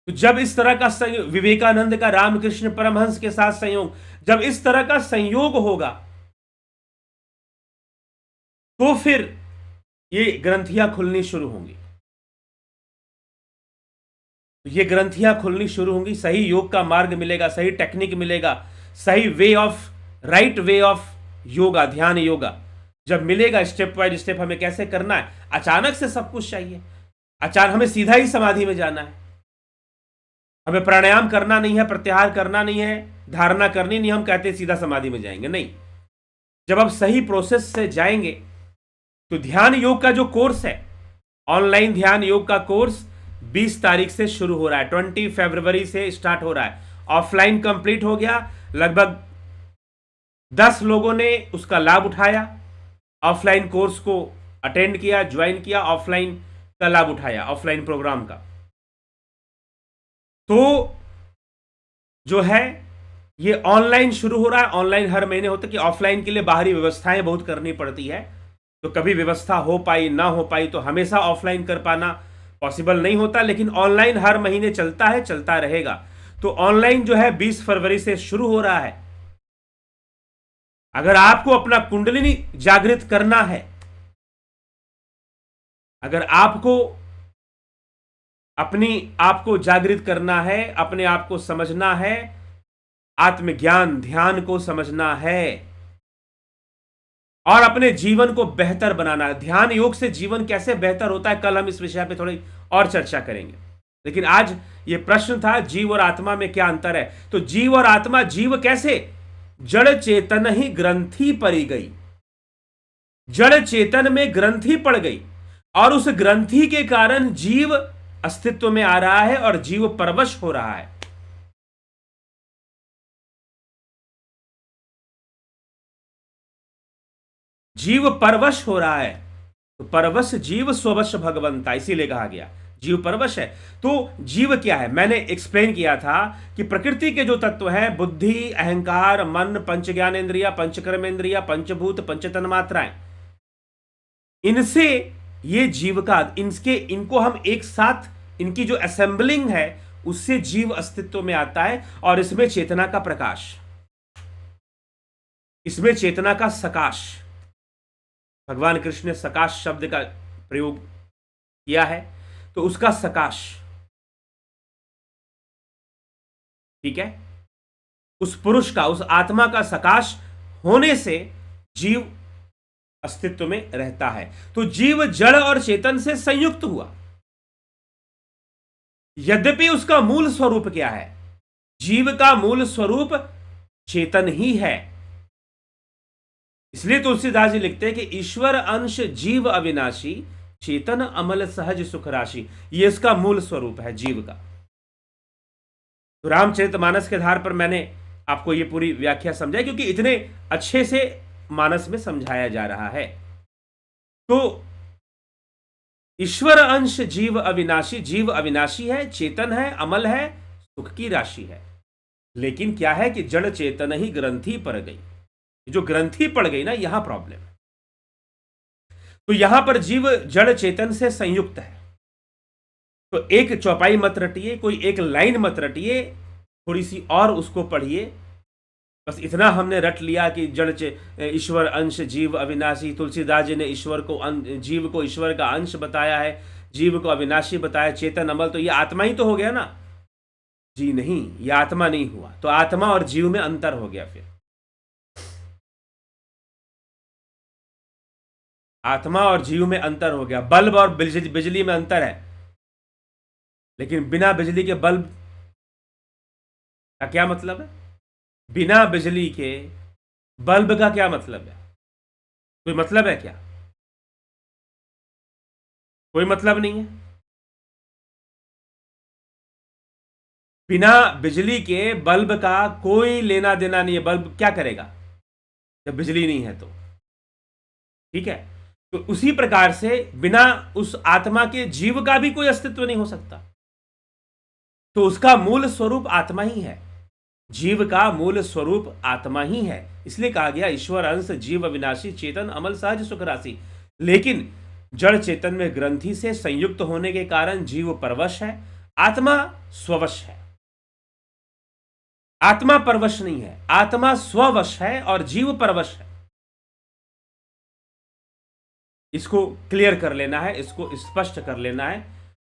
तो जब इस तरह का संयोग, विवेकानंद का रामकृष्ण परमहंस के साथ संयोग, जब इस तरह का संयोग होगा तो फिर ये ग्रंथियां खुलनी शुरू होंगी, ये ग्रंथियां खुलनी शुरू होंगी, सही योग का मार्ग मिलेगा, सही टेक्निक मिलेगा, सही way of, right way of yoga, ध्यान योगा जब मिलेगा, स्टेप बाय स्टेप हमें कैसे करना है। अचानक से सब कुछ चाहिए, अचानक हमें सीधा ही समाधि में जाना है, हमें प्राणायाम करना नहीं है, प्रत्याहार करना नहीं है, धारणा करनी नहीं, हम कहते हैं सीधा समाधि में जाएंगे, नहीं। जब आप सही प्रोसेस से जाएंगे तो ध्यान योग का जो कोर्स है, ऑनलाइन ध्यान योग का कोर्स 20 तारीख से शुरू हो रहा है, 20 फरवरी से स्टार्ट हो रहा है। ऑफलाइन कंप्लीट हो गया, लगभग 10 लोगों ने उसका लाभ उठाया, ऑफलाइन कोर्स को अटेंड किया, ज्वाइन किया, ऑफलाइन का लाभ उठाया, ऑफलाइन प्रोग्राम का। तो जो है ये ऑनलाइन शुरू हो रहा है, ऑनलाइन हर महीने होता है, कि ऑफलाइन के लिए बाहरी व्यवस्थाएं बहुत करनी पड़ती है, तो कभी व्यवस्था हो पाई ना हो पाई, तो हमेशा ऑफलाइन कर पाना पॉसिबल नहीं होता, लेकिन ऑनलाइन हर महीने चलता है, चलता रहेगा। तो ऑनलाइन जो है 20 फरवरी से शुरू हो रहा है। अगर आपको अपना कुंडलिनी जागृत करना है, अगर आपको अपनी आपको जागृत करना है, अपने आप को समझना है, आत्मज्ञान ध्यान को समझना है और अपने जीवन को बेहतर बनाना है, ध्यान योग से जीवन कैसे बेहतर होता है, कल हम इस विषय पे थोड़ी और चर्चा करेंगे। लेकिन आज ये प्रश्न था, जीव और आत्मा में क्या अंतर है। तो जीव और आत्मा, जीव कैसे, जड़ चेतन ही ग्रंथि पड़ी गई, जड़ चेतन में ग्रंथि पड़ गई, और उस ग्रंथि के कारण जीव अस्तित्व में आ रहा है और जीव परवश हो रहा है। जीव परवश हो रहा है, तो परवश जीव स्ववश भगवंता, इसीलिए कहा गया जीव परवश है। तो जीव क्या है, मैंने एक्सप्लेन किया था कि प्रकृति के जो तत्व हैं, बुद्धि, अहंकार, मन, पंच ज्ञानेन्द्रिया, पंचकर्मेंद्रिया, पंचभूत, पंचतन मात्राएं, इनसे ये जीव का इनको हम एक साथ, इनकी जो असेंबलिंग है उससे जीव अस्तित्व में आता है। और इसमें चेतना का प्रकाश, इसमें चेतना का सकाश, भगवान कृष्ण ने सकाश शब्द का प्रयोग किया है, तो उसका सकाश, ठीक है, उस पुरुष का, उस आत्मा का सकाश होने से जीव अस्तित्व में रहता है। तो जीव जड़ और चेतन से संयुक्त हुआ, यद्यपि उसका मूल स्वरूप क्या है, जीव का मूल स्वरूप चेतन ही है। इसलिए तुलसीदास जी लिखते हैं कि ईश्वर अंश जीव अविनाशी, चेतन अमल सहज सुख राशि। ये इसका मूल स्वरूप है जीव का। तो रामचरितमानस के आधार पर मैंने आपको ये पूरी व्याख्या समझाई, क्योंकि इतने अच्छे से मानस में समझाया जा रहा है। तो ईश्वर अंश जीव अविनाशी, जीव अविनाशी है, चेतन है, अमल है, सुख की राशि है। लेकिन क्या है कि जड़ चेतन ही ग्रंथि पड़ गई। जो ग्रंथि पड़ गई ना, यहां प्रॉब्लम है। तो यहां पर जीव जड़ चेतन से संयुक्त है। तो एक चौपाई मत रटिए, कोई एक लाइन मत रटिए, थोड़ी सी और उसको पढ़िए। बस इतना हमने रट लिया कि जड़ ईश्वर अंश जीव अविनाशी। तुलसीदास जी ने ईश्वर को, जीव को ईश्वर का अंश बताया है, जीव को अविनाशी बताया, चेतन अमल, तो ये आत्मा ही तो हो गया ना। जी नहीं, ये आत्मा नहीं हुआ। तो आत्मा और जीव में अंतर हो गया। फिर आत्मा और जीव में अंतर हो गया। बल्ब और बिजली में अंतर है, लेकिन बिना बिजली के बल्ब का क्या मतलब है? बिना बिजली के बल्ब का क्या मतलब है? कोई मतलब है क्या? कोई मतलब नहीं है। बिना बिजली के बल्ब का कोई लेना देना नहीं है। बल्ब क्या करेगा जब बिजली नहीं है? तो ठीक है। तो उसी प्रकार से बिना उस आत्मा के जीव का भी कोई अस्तित्व नहीं हो सकता। तो उसका मूल स्वरूप आत्मा ही है। जीव का मूल स्वरूप आत्मा ही है। इसलिए कहा गया ईश्वर अंश जीव अविनाशी, चेतन अमल सहज सुख राशि। लेकिन जड़ चेतन में ग्रंथि से संयुक्त होने के कारण जीव परवश है, आत्मा स्ववश है। आत्मा परवश नहीं है, आत्मा स्ववश है और जीव परवश है। इसको क्लियर कर लेना है, इसको स्पष्ट कर लेना है।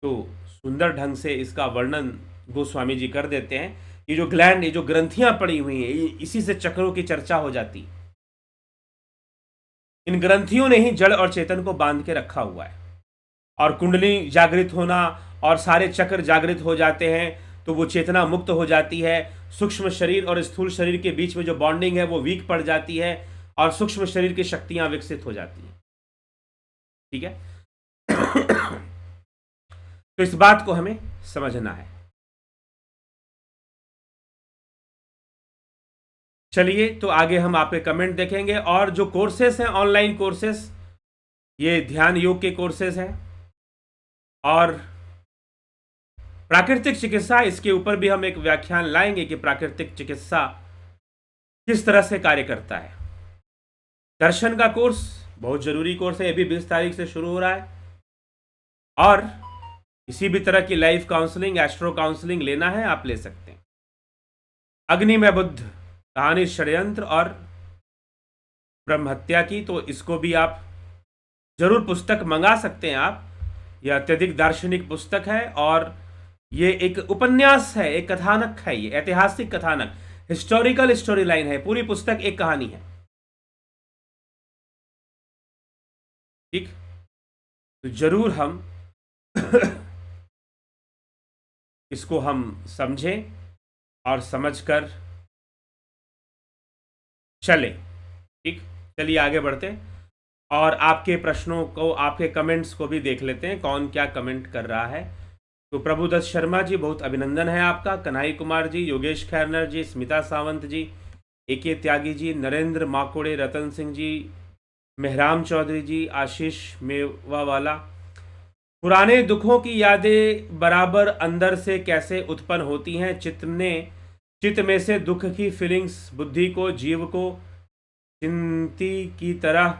तो सुंदर ढंग से इसका वर्णन गोस्वामी जी कर देते हैं। ये जो ग्लैंड, ये जो ग्रंथियां पड़ी हुई हैं, इसी से चक्रों की चर्चा हो जाती। इन ग्रंथियों ने ही जड़ और चेतन को बांध के रखा हुआ है। और कुंडली जागृत होना और सारे चक्र जागृत हो जाते हैं, तो वो चेतना मुक्त हो जाती है। सूक्ष्म शरीर और स्थूल शरीर के बीच में जो बॉन्डिंग है वो वीक पड़ जाती है, और सूक्ष्म शरीर की शक्तियां विकसित हो जाती हैं। ठीक है। तो इस बात को हमें समझना है। चलिए, तो आगे हम आपके कमेंट देखेंगे। और जो कोर्सेस हैं, ऑनलाइन कोर्सेस, ये ध्यान योग के कोर्सेस हैं, और प्राकृतिक चिकित्सा, इसके ऊपर भी हम एक व्याख्यान लाएंगे कि प्राकृतिक चिकित्सा किस तरह से कार्य करता है। दर्शन का कोर्स बहुत जरूरी कोर्स है, ये भी 20 तारीख से शुरू हो रहा है। और किसी भी तरह की लाइफ काउंसलिंग, एस्ट्रो काउंसलिंग लेना है, आप ले सकते हैं। अग्नि में बुद्ध, कहानी, षड्यंत्र और ब्रह्म हत्या की, तो इसको भी आप जरूर पुस्तक मंगा सकते हैं। आप, यह अत्यधिक दार्शनिक पुस्तक है, और ये एक उपन्यास है, एक कथानक है, ये ऐतिहासिक कथानक, हिस्टोरिकल स्टोरी लाइन है। पूरी पुस्तक एक कहानी है। ठीक, तो जरूर हम इसको हम समझें और समझकर चले। ठीक, चलिए आगे बढ़ते हैं और आपके प्रश्नों को, आपके कमेंट्स को भी देख लेते हैं, कौन क्या कमेंट कर रहा है। तो प्रभुदत्त शर्मा जी, बहुत अभिनंदन है आपका। कन्हई कुमार जी, योगेश खैरनर जी, स्मिता सावंत जी, AK त्यागी जी, नरेंद्र माकोड़े, रतन सिंह जी, मेहराम चौधरी जी, आशीष मेवावाला, पुराने दुखों की यादें बराबर अंदर से कैसे उत्पन्न होती हैं? चित्त में से दुख की फीलिंग्स बुद्धि को, जीव को चिंती की तरह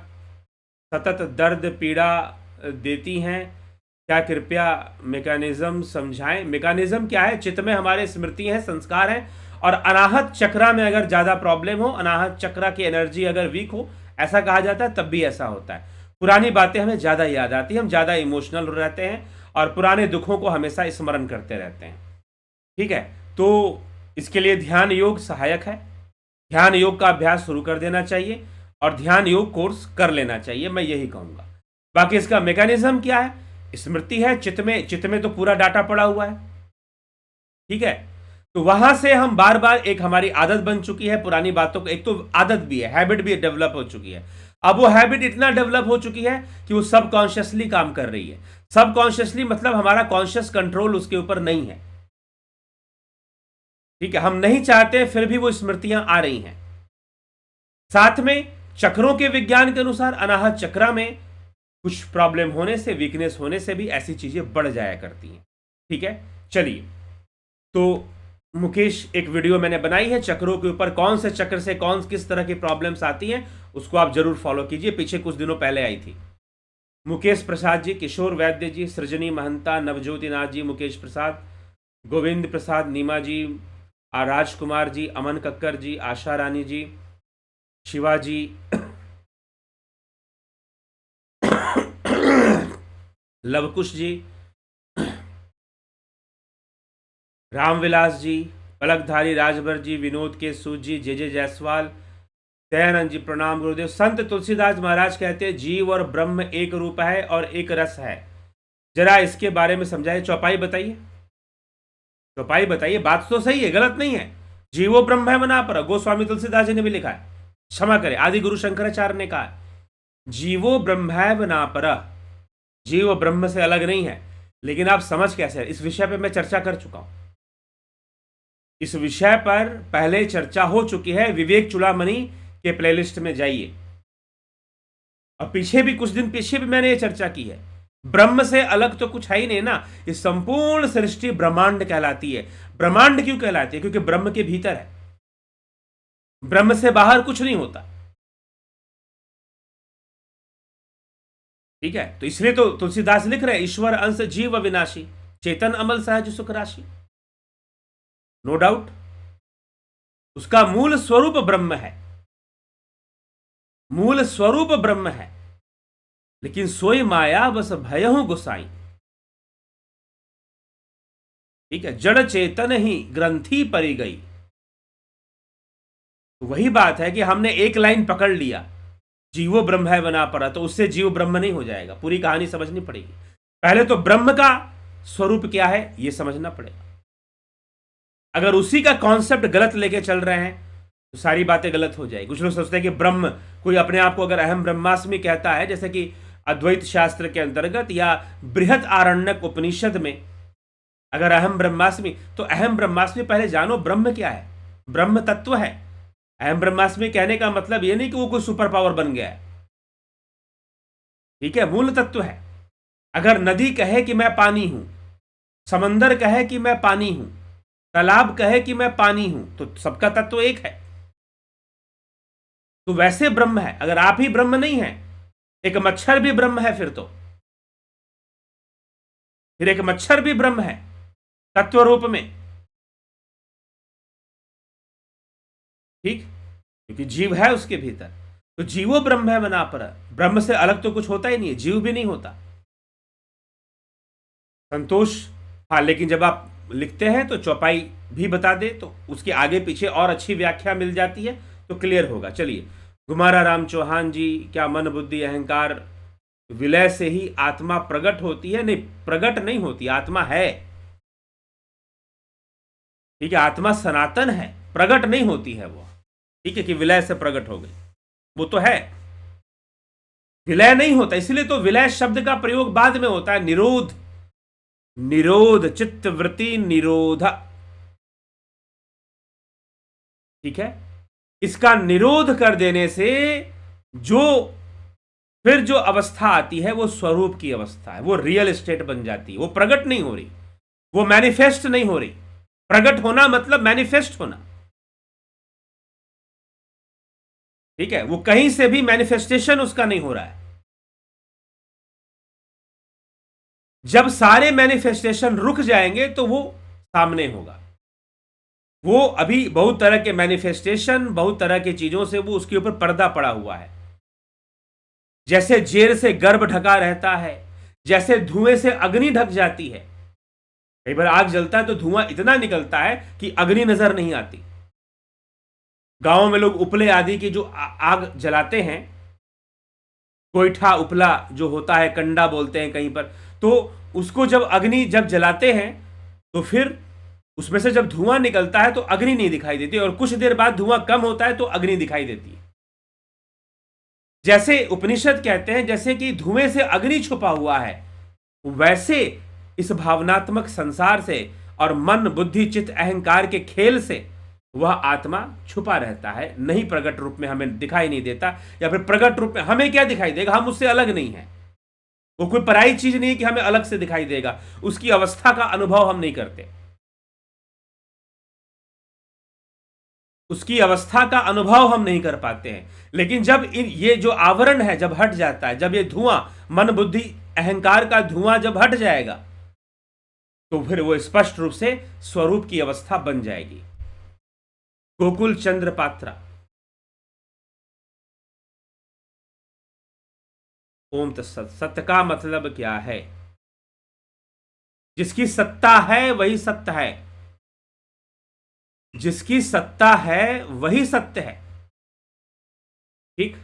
सतत दर्द पीड़ा देती हैं। क्या कृपया मैकेनिज्म समझाएं? मैकेनिज्म क्या है? चित्त में हमारे स्मृति हैं, संस्कार हैं, और अनाहत चक्रा में अगर ज़्यादा प्रॉब्लम हो, अनाहत चक्रा की एनर्जी अगर वीक हो, ऐसा कहा जाता है, तब भी ऐसा होता है। पुरानी बातें हमें ज़्यादा याद आती हैं, हम ज़्यादा इमोशनल रहते हैं और पुराने दुखों को हमेशा स्मरण करते रहते हैं। ठीक है, तो इसके लिए ध्यान योग सहायक है। ध्यान योग का अभ्यास शुरू कर देना चाहिए और ध्यान योग कोर्स कर लेना चाहिए, मैं यही कहूँगा। बाकी इसका मैकेनिज्म क्या है? स्मृति है, चित्त में तो पूरा डाटा पड़ा हुआ है। ठीक है, तो वहां से हम बार बार, एक हमारी आदत बन चुकी है पुरानी बातों को, एक तो आदत भी है, हैबिट भी डेवलप हो चुकी है। अब वो हैबिट इतना डेवलप हो चुकी है कि वो सबकॉन्शियसली काम कर रही है। सबकॉन्शियसली मतलब हमारा कॉन्शियस कंट्रोल उसके ऊपर नहीं है। ठीक है, हम नहीं चाहते फिर भी वो स्मृतियां आ रही हैं। साथ में चक्रों के विज्ञान के अनुसार अनाहत चक्रा में कुछ प्रॉब्लम होने से, वीकनेस होने से भी ऐसी चीजें बढ़ जाया करती हैं। ठीक है, चलिए, तो मुकेश, एक वीडियो मैंने बनाई है चक्रों के ऊपर, कौन से चक्र से किस तरह की प्रॉब्लम्स आती हैं, उसको आप जरूर फॉलो कीजिए, पीछे कुछ दिनों पहले आई थी। मुकेश प्रसाद जी, किशोर वैद्य जी, सृजनी महंता, नवज्योति नाथ जी, मुकेश प्रसाद, गोविंद प्रसाद, नीमा जी, राजकुमार जी, अमन कक्कर जी, आशा रानी जी, शिवाजी, लवकुश जी, रामविलास जी, पलकधारी राजभर जी, विनोद के सूद जी, जे जायसवाल, दयानंद जी, प्रणाम गुरुदेव। संत तुलसीदास महाराज कहते हैं जीव और ब्रह्म एक रूप है और एक रस है, जरा इसके बारे में समझाइए। चौपाई बताइए, चौपाई बताइए। बात तो सही है, गलत नहीं है। जीवो ब्रह्म है मना पर, गोस्वामी तुलसीदास जी ने भी लिखा है, क्षमा करें, आदि गुरु शंकराचार्य ने कहा जीवो ब्रह्म है बना पर, जीव ब्रह्म से अलग नहीं है। लेकिन आप समझ कैसे, इस विषय पर मैं चर्चा कर चुका हूं। इस विषय पर पहले चर्चा हो चुकी है, विवेक चूड़ामणि के प्लेलिस्ट में जाइए, और पीछे भी कुछ दिन पीछे भी मैंने ये चर्चा की है। ब्रह्म से अलग तो कुछ है ही नहीं ना, इस संपूर्ण सृष्टि ब्रह्मांड कहलाती है। ब्रह्मांड क्यों कहलाती है? क्योंकि ब्रह्म के भीतर है, ब्रह्म से बाहर कुछ नहीं होता। ठीक है, तो इसलिए तो तुलसीदास लिख रहे हैं ईश्वर अंश जीव अविनाशी, चेतन अमल सहज सुख राशि। नो डाउट उसका मूल स्वरूप ब्रह्म है, मूल स्वरूप ब्रह्म है, लेकिन सोई माया बस भयहु गुसाई। ठीक है, जड़ चेतन ही ग्रंथि परी गई। तो वही बात है कि हमने एक लाइन पकड़ लिया, जीवो ब्रह्म है बना पड़ा, तो उससे जीव ब्रह्म नहीं हो जाएगा, पूरी कहानी समझनी पड़ेगी। पहले तो ब्रह्म का स्वरूप क्या है यह समझना पड़ेगा। अगर उसी का कॉन्सेप्ट गलत लेके चल रहे हैं तो सारी बातें गलत हो जाएगी। कुछ लोग सोचते हैं कि ब्रह्म, कोई अपने आप को अगर अहम ब्रह्मास्मि कहता है, जैसे कि अद्वैत शास्त्र के अंतर्गत या बृहद आरण्यक उपनिषद में अगर अहम ब्रह्मास्मि, तो अहम ब्रह्मास्मि पहले जानो ब्रह्म क्या है। ब्रह्म तत्व है। अहम ब्रह्मास्मि कहने का मतलब यह नहीं कि वो कोई सुपर पावर बन गया है। ठीक है, मूल तत्व है। अगर नदी कहे कि मैं पानी हूं, समंदर कहे कि मैं पानी हूं, तालाब कहे कि मैं पानी हूं, तो सबका तत्व एक है। तो वैसे ब्रह्म है। अगर आप ही ब्रह्म नहीं है, एक मच्छर भी ब्रह्म है, फिर एक मच्छर भी ब्रह्म है तत्व रूप में। ठीक, क्योंकि जीव है उसके भीतर। तो जीवो ब्रह्म है बना पर, ब्रह्म से अलग तो कुछ होता ही नहीं है, जीव भी नहीं होता। संतोष, हाँ, लेकिन जब आप लिखते हैं तो चौपाई भी बता दे तो उसके आगे पीछे और अच्छी व्याख्या मिल जाती है, तो क्लियर होगा। चलिए, गुमारा राम चौहान जी, क्या मन बुद्धि अहंकार विलय से ही आत्मा प्रकट होती है? नहीं, प्रकट नहीं होती, आत्मा है। ठीक है, आत्मा सनातन है, प्रकट नहीं होती है वो। ठीक है, कि विलय से प्रकट हो गई, वो तो है, विलय नहीं होता। इसलिए तो विलय शब्द का प्रयोग बाद में होता है। निरोध, निरोध, चित्त वृत्ति निरोध। ठीक है, इसका निरोध कर देने से जो फिर जो अवस्था आती है वो स्वरूप की अवस्था है, वो रियल एस्टेट बन जाती है, वो प्रकट नहीं हो रही, वो मैनिफेस्ट नहीं हो रही। प्रकट होना मतलब मैनिफेस्ट होना, ठीक है, वो कहीं से भी मैनिफेस्टेशन उसका नहीं हो रहा है। जब सारे मैनिफेस्टेशन रुक जाएंगे तो वो सामने होगा। वो अभी बहुत तरह के मैनिफेस्टेशन, बहुत तरह की चीजों से वो उसके ऊपर पर्दा पड़ा हुआ है। जैसे जेर से गर्भ ढका रहता है, जैसे धुएं से अग्नि ढक जाती है। कई बार आग जलता है तो धुआं इतना निकलता है कि अग्नि नजर नहीं आती। गांव में लोग उपले आदि की जो आग जलाते हैं, कोयठा उपला जो होता है, कंडा बोलते हैं कहीं पर, तो उसको जब अग्नि जब जलाते हैं तो फिर उसमें से जब धुआं निकलता है तो अग्नि नहीं दिखाई देती, और कुछ देर बाद धुआं कम होता है तो अग्नि दिखाई देती है। जैसे उपनिषद कहते हैं जैसे कि धुएं से अग्नि छुपा हुआ है, वैसे इस भावनात्मक संसार से और मन बुद्धि चित्त अहंकार के खेल से वह आत्मा छुपा रहता है, नहीं प्रकट रूप में हमें दिखाई नहीं देता। या फिर प्रकट रूप में हमें क्या दिखाई देगा, हम उससे अलग नहीं है। वो कोई पराई चीज नहीं है कि हमें अलग से दिखाई देगा। उसकी अवस्था का अनुभव हम नहीं करते, उसकी अवस्था का अनुभव हम नहीं कर पाते हैं। लेकिन जब ये जो आवरण है जब हट जाता है, जब ये धुआं मन बुद्धि अहंकार का धुआं जब हट जाएगा, तो फिर वो स्पष्ट रूप से स्वरूप की अवस्था बन जाएगी। गोकुल चंद्र पात्रा। ओम तत्सत। सत्य का मतलब क्या है? जिसकी सत्ता है वही सत्य है, जिसकी सत्ता है वही सत्य है। ठीक।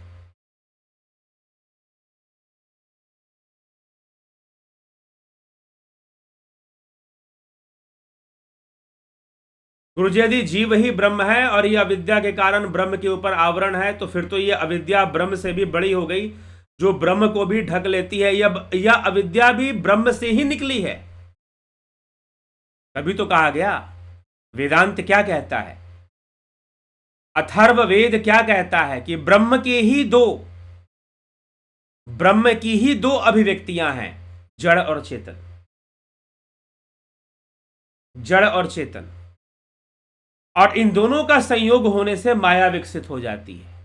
गुरु जी, यदि जीव ही ब्रह्म है और यह अविद्या के कारण ब्रह्म के ऊपर आवरण है, तो फिर तो यह अविद्या ब्रह्म से भी बड़ी हो गई, जो ब्रह्म को भी ढक लेती है। यह अविद्या भी ब्रह्म से ही निकली है। तभी तो कहा गया, वेदांत क्या कहता है, अथर्व वेद क्या कहता है कि ब्रह्म की ही दो अभिव्यक्तियां हैं, जड़ और चेतन। जड़ और चेतन, और इन दोनों का संयोग होने से माया विकसित हो जाती है।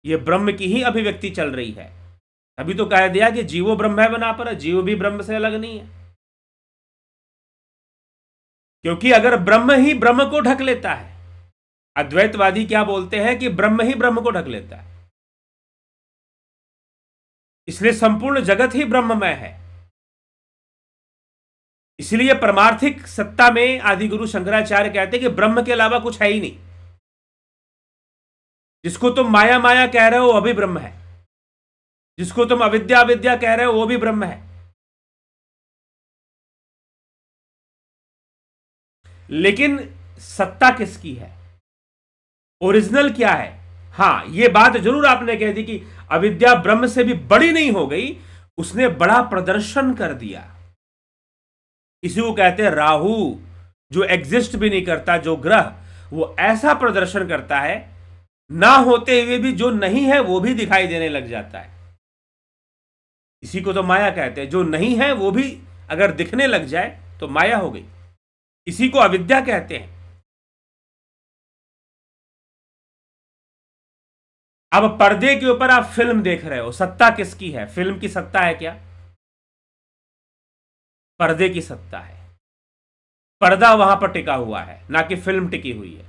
यह ब्रह्म की ही अभिव्यक्ति चल रही है। अभी तो कह दिया कि जीवो ब्रह्म है बना, पर जीव भी ब्रह्म से अलग नहीं है। क्योंकि अगर ब्रह्म ही ब्रह्म को ढक लेता है, अद्वैतवादी क्या बोलते हैं कि ब्रह्म ही ब्रह्म को ढक लेता है, इसलिए संपूर्ण जगत ही ब्रह्ममय है। इसलिए परमार्थिक सत्ता में आदि गुरु शंकराचार्य कहते हैं कि ब्रह्म के अलावा कुछ है ही नहीं। जिसको तुम माया माया कह रहे हो वो भी ब्रह्म है, जिसको तुम अविद्या अविद्या कह रहे हो वो भी ब्रह्म है। लेकिन सत्ता किसकी है, ओरिजिनल क्या है? हां, यह बात जरूर आपने कह दी कि अविद्या ब्रह्म से भी बड़ी नहीं हो गई, उसने बड़ा प्रदर्शन कर दिया। इसी को कहते हैं राहु, जो एग्जिस्ट भी नहीं करता, जो ग्रह, वो ऐसा प्रदर्शन करता है, ना होते हुए भी जो नहीं है वो भी दिखाई देने लग जाता है। इसी को तो माया कहते हैं। जो नहीं है वो भी अगर दिखने लग जाए तो माया हो गई। इसी को अविद्या कहते हैं। अब पर्दे के ऊपर आप फिल्म देख रहे हो, सत्ता किसकी है? फिल्म की सत्ता है क्या? पर्दे की सत्ता है। पर्दा वहां पर टिका हुआ है, ना कि फिल्म टिकी हुई है।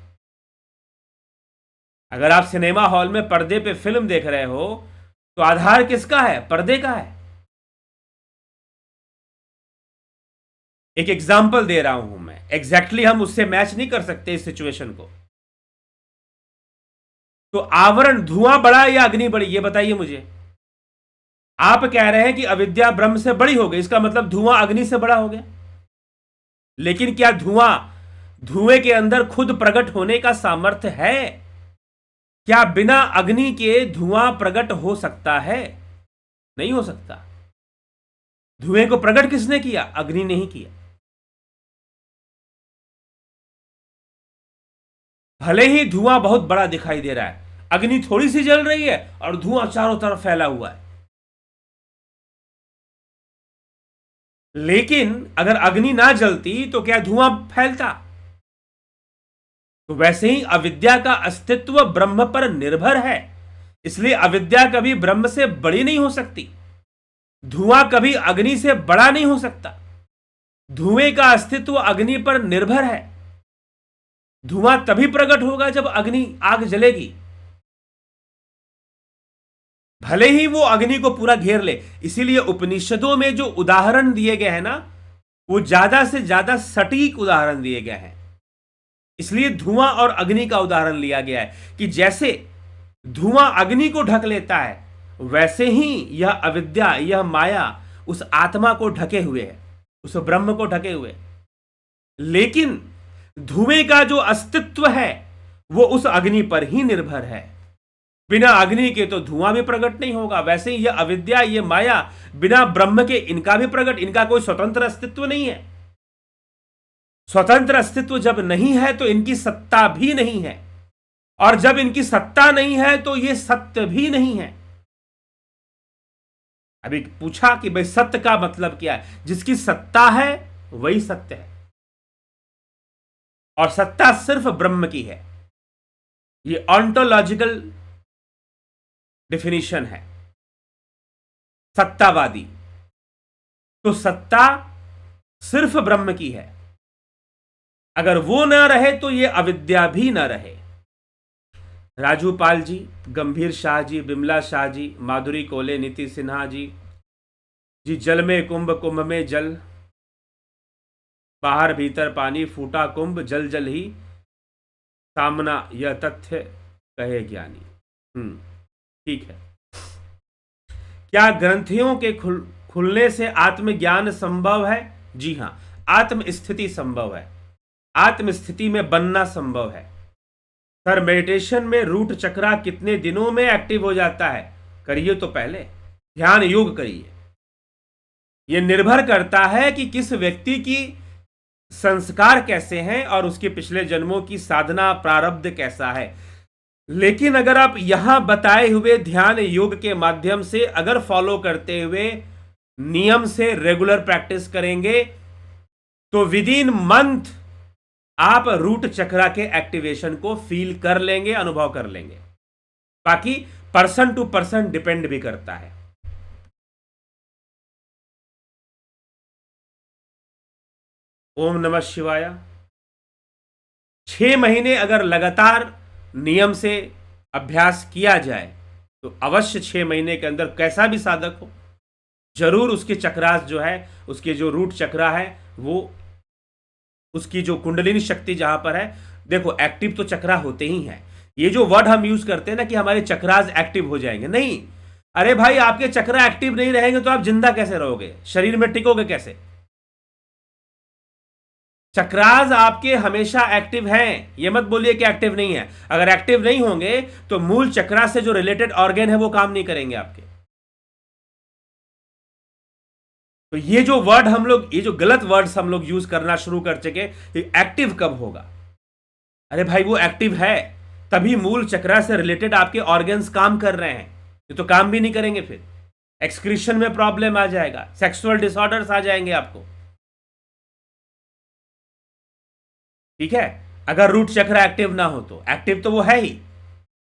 अगर आप सिनेमा हॉल में पर्दे पे फिल्म देख रहे हो तो आधार किसका है? पर्दे का है। एक एग्जाम्पल दे रहा हूं मैं, एग्जैक्टली हम उससे मैच नहीं कर सकते इस सिचुएशन को। तो आवरण, धुआं बड़ा या अग्नि बड़ी, ये बताइए मुझे। आप कह रहे हैं कि अविद्या ब्रह्म से बड़ी हो गई, इसका मतलब धुआं अग्नि से बड़ा हो गया। लेकिन क्या धुएं के अंदर खुद प्रकट होने का सामर्थ्य है? क्या बिना अग्नि के धुआं प्रकट हो सकता है? नहीं हो सकता। धुएं को प्रकट किसने किया? अग्नि ने ही किया। भले ही धुआं बहुत बड़ा दिखाई दे रहा है, अग्नि थोड़ी सी जल रही है और धुआं चारों तरफ फैला हुआ है। लेकिन अगर अग्नि ना जलती तो क्या धुआं फैलता? तो वैसे ही अविद्या का अस्तित्व ब्रह्म पर निर्भर है, इसलिए अविद्या कभी ब्रह्म से बड़ी नहीं हो सकती। धुआं कभी अग्नि से बड़ा नहीं हो सकता। धुएं का अस्तित्व अग्नि पर निर्भर है। धुआं तभी प्रकट होगा जब अग्नि आग जलेगी, भले ही वो अग्नि को पूरा घेर ले। इसीलिए उपनिषदों में जो उदाहरण दिए गए हैं ना, वो ज्यादा से ज्यादा सटीक उदाहरण दिए गए हैं। इसलिए धुआं और अग्नि का उदाहरण लिया गया है कि जैसे धुआं अग्नि को ढक लेता है, वैसे ही यह अविद्या, यह माया उस आत्मा को ढके हुए है, उस ब्रह्म को ढके हुए। लेकिन धुएं का जो अस्तित्व है वो उस अग्नि पर ही निर्भर है। बिना अग्नि के तो धुआं भी प्रकट नहीं होगा। वैसे ही यह अविद्या, यह माया बिना ब्रह्म के इनका भी प्रकट, इनका कोई स्वतंत्र अस्तित्व नहीं है। स्वतंत्र अस्तित्व जब नहीं है तो इनकी सत्ता भी नहीं है, और जब इनकी सत्ता नहीं है तो ये सत्य भी नहीं है। अभी पूछा कि भाई सत्य का मतलब क्या है? जिसकी सत्ता है वही सत्य है, और सत्ता सिर्फ ब्रह्म की है। ये ऑन्टोलॉजिकल डेफिनेशन है सत्तावादी। तो सत्ता सिर्फ ब्रह्म की है, अगर वो ना रहे तो ये अविद्या भी ना रहे। राजू पाल जी, गंभीर शाह जी, बिमला शाह जी, माधुरी कोले, नीति सिन्हा जी जल में कुंभ, कुंभ में जल, बाहर भीतर पानी, फूटा कुंभ, जल जल ही सामना, यह तथ्य कहे ज्ञानी। ठीक है। क्या ग्रंथियों के खुलने से आत्मज्ञान संभव है? जी हां, आत्मस्थिति संभव है। आत्मस्थिति में बनना संभव है। सर, मेडिटेशन में रूट चक्रा कितने दिनों में एक्टिव हो जाता है? करिए तो पहले ध्यान योग करिए। यह निर्भर करता है कि किस व्यक्ति की संस्कार कैसे हैं और उसके पिछले जन्मों की साधना प्रारब्ध कैसा है। लेकिन अगर आप यहां बताए हुए ध्यान योग के माध्यम से अगर फॉलो करते हुए नियम से रेगुलर प्रैक्टिस करेंगे तो विद इन मंथ आप रूट चक्रा के एक्टिवेशन को फील कर लेंगे, अनुभव कर लेंगे। बाकी पर्सन टू पर्सन डिपेंड भी करता है। ओम नमः शिवाय। 6 महीने अगर लगातार नियम से अभ्यास किया जाए तो अवश्य 6 महीने के अंदर कैसा भी साधक हो, जरूर उसके चक्रास जो है, उसके जो रूट चक्रा है, वो उसकी जो कुंडलिनी शक्ति जहां पर है, देखो एक्टिव तो चक्रा होते ही हैं। ये जो वर्ड हम यूज करते हैं ना कि हमारे चक्रास एक्टिव हो जाएंगे, नहीं। अरे भाई, आपके चक्रा एक्टिव नहीं रहेंगे तो आप जिंदा कैसे रहोगे? शरीर में टिकोगे कैसे? चक्रास आपके हमेशा एक्टिव हैं, ये मत बोलिए कि एक्टिव नहीं है। अगर एक्टिव नहीं होंगे तो मूल चक्रा से जो रिलेटेड ऑर्गन है वो काम नहीं करेंगे आपके। तो ये जो वर्ड हम लोग, ये जो गलत वर्ड्स हम लोग यूज करना शुरू कर चुके, एक्टिव कब होगा? अरे भाई, वो एक्टिव है तभी मूल चक्रा से रिलेटेड आपके ऑर्गन्स काम कर रहे हैं। ये तो काम भी नहीं करेंगे, फिर एक्सक्रीशन में प्रॉब्लम आ जाएगा, सेक्सुअल डिसऑर्डर्स आ जाएंगे आपको। ठीक है, अगर रूट चक्र एक्टिव ना हो तो। एक्टिव तो वो है ही,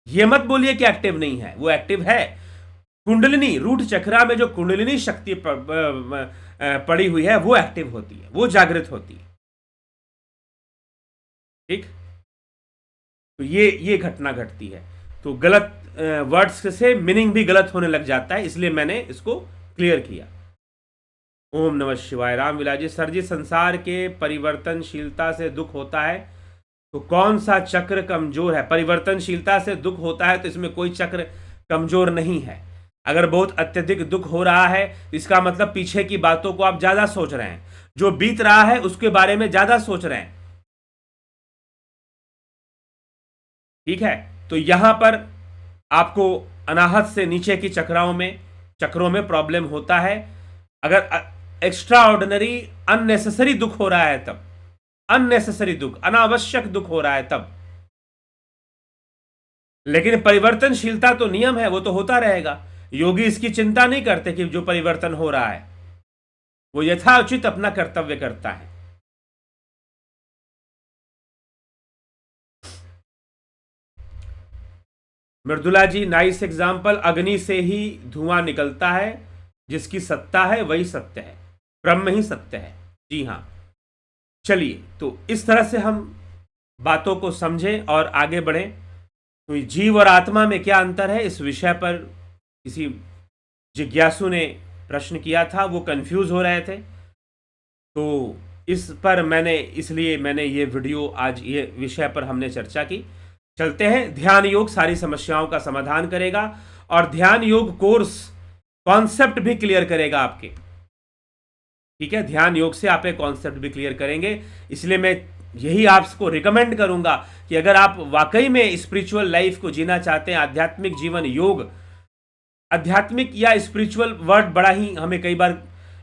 ये मत बोलिए कि एक्टिव नहीं है, वो एक्टिव है। कुंडलिनी, रूट चक्रा में जो कुंडलिनी शक्ति पड़ी हुई है वो एक्टिव होती है, वो जागृत होती है। ठीक, तो ये घटना घटती है। तो गलत वर्ड्स से मीनिंग भी गलत होने लग जाता है, इसलिए मैंने इसको क्लियर किया। ओम नमः शिवाय। राम विलास जी, सर जी, संसार के परिवर्तनशीलता से दुख होता है तो कौन सा चक्र कमजोर है? परिवर्तनशीलता से दुख होता है तो इसमें कोई चक्र कमजोर नहीं है। अगर बहुत अत्यधिक दुख हो रहा है इसका मतलब पीछे की बातों को आप ज्यादा सोच रहे हैं, जो बीत रहा है उसके बारे में ज्यादा सोच रहे हैं। ठीक है, तो यहां पर आपको अनाहत से नीचे की चक्रों में प्रॉब्लम होता है। अगर एक्स्ट्रा ऑर्डिनरी अननेसेसरी दुख हो रहा है तब, अननेसेसरी दुख, अनावश्यक दुख हो रहा है तब। लेकिन परिवर्तनशीलता तो नियम है, वो तो होता रहेगा। योगी इसकी चिंता नहीं करते कि जो परिवर्तन हो रहा है, वो यथाउचित अपना कर्तव्य करता है। मृदुला जी, नाइस एग्जाम्पल। अग्नि से ही धुआं निकलता है, जिसकी सत्ता है वही सत्य है, ब्रह्म ही सत्य है। जी हाँ। चलिए, तो इस तरह से हम बातों को समझें और आगे बढ़ें। तो जीव और आत्मा में क्या अंतर है, इस विषय पर किसी जिज्ञासु ने प्रश्न किया था, वो कंफ्यूज हो रहे थे। तो इस पर इसलिए मैंने ये वीडियो, आज ये विषय पर हमने चर्चा की। चलते हैं। ध्यान योग सारी समस्याओं का समाधान करेगा, और ध्यान योग कोर्स कॉन्सेप्ट भी क्लियर करेगा आपके। ठीक है, ध्यान योग से आप एक कॉन्सेप्ट भी क्लियर करेंगे। इसलिए मैं यही आपको रिकमेंड करूंगा कि अगर आप वाकई में स्पिरिचुअल लाइफ को जीना चाहते हैं, आध्यात्मिक जीवन, योग, आध्यात्मिक या स्पिरिचुअल वर्ड बड़ा ही हमें कई बार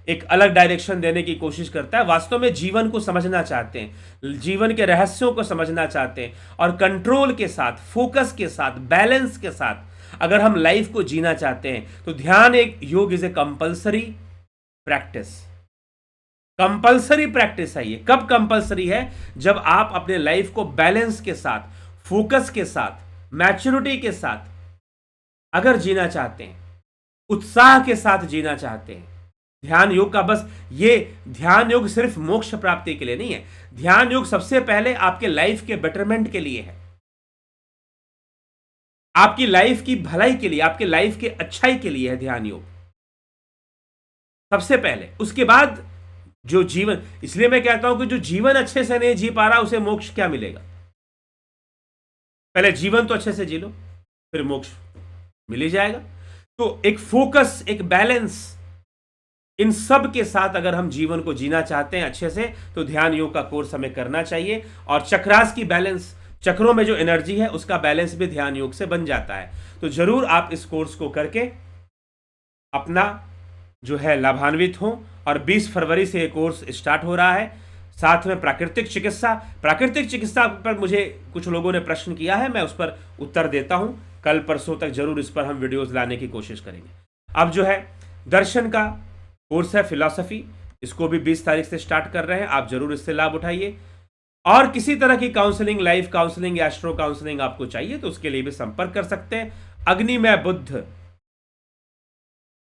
एक अलग डायरेक्शन देने की कोशिश करता है। वास्तव में जीवन को समझना चाहते हैं, जीवन के रहस्यों को समझना चाहते हैं, और कंट्रोल के साथ, फोकस के साथ, बैलेंस के साथ अगर हम लाइफ को जीना चाहते हैं, तो ध्यान एक योग is a compulsory practice. Compulsory practice है ये। कब कंपल्सरी है? जब आप अपने लाइफ को बैलेंस के साथ, फोकस के साथ, मैच्योरिटी के साथ अगर जीना चाहते हैं, उत्साह के साथ जीना चाहते हैं। ध्यान योग का बस ये ध्यान योग सिर्फ मोक्ष प्राप्ति के लिए नहीं है। ध्यान योग सबसे पहले आपके लाइफ के बेटरमेंट के लिए है, आपकी लाइफ की भलाई के लिए, आपके लाइफ के अच्छाई के लिए है ध्यान योग सबसे पहले। उसके बाद जो जीवन, इसलिए मैं कहता हूं कि जो जीवन अच्छे से नहीं जी पा रहा, उसे मोक्ष क्या मिलेगा? पहले जीवन तो अच्छे से जी लो, फिर मोक्ष मिल ही जाएगा। तो एक फोकस, एक बैलेंस, इन सब के साथ अगर हम जीवन को जीना चाहते हैं अच्छे से, तो ध्यान योग का कोर्स हमें करना चाहिए। और चक्रास की बैलेंस, चक्रों में जो एनर्जी है उसका बैलेंस भी ध्यान योग से बन जाता है। तो जरूर आप इस कोर्स को करके अपना जो है लाभान्वित हो। और 20 फरवरी से ये कोर्स स्टार्ट हो रहा है। साथ में प्राकृतिक चिकित्सा पर मुझे कुछ लोगों ने प्रश्न किया है, मैं उस पर उत्तर देता हूं। कल परसों तक जरूर इस पर हम वीडियोस लाने की कोशिश करेंगे। अब जो है दर्शन का कोर्स है, फिलॉसफी, इसको भी 20 तारीख से स्टार्ट कर रहे हैं। आप जरूर इससे लाभ उठाइए। और किसी तरह की काउंसलिंग, लाइफ काउंसलिंग या एस्ट्रो काउंसलिंग आपको चाहिए तो उसके लिए भी संपर्क कर सकते हैं। अग्निमय बुद्ध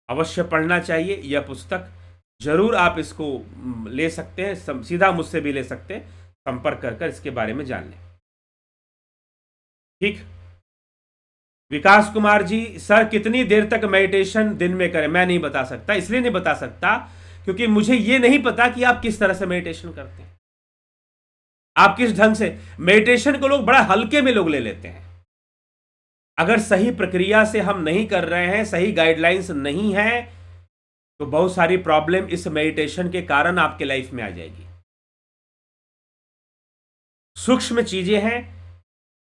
अवश्य पढ़ना चाहिए, यह पुस्तक जरूर आप इसको ले सकते हैं, सीधा मुझसे भी ले सकते हैं, संपर्क कर इसके बारे में जान लें। ठीक। विकास कुमार जी, सर कितनी देर तक मेडिटेशन दिन में करें? मैं नहीं बता सकता। इसलिए नहीं बता सकता क्योंकि मुझे यह नहीं पता कि आप किस तरह से मेडिटेशन करते हैं, आप किस ढंग से मेडिटेशन को। लोग बड़ा हल्के में लोग ले लेते हैं। अगर सही प्रक्रिया से हम नहीं कर रहे हैं, सही गाइडलाइंस नहीं है, तो बहुत सारी प्रॉब्लम इस मेडिटेशन के कारण आपके लाइफ में आ जाएगी। सूक्ष्म चीजें हैं,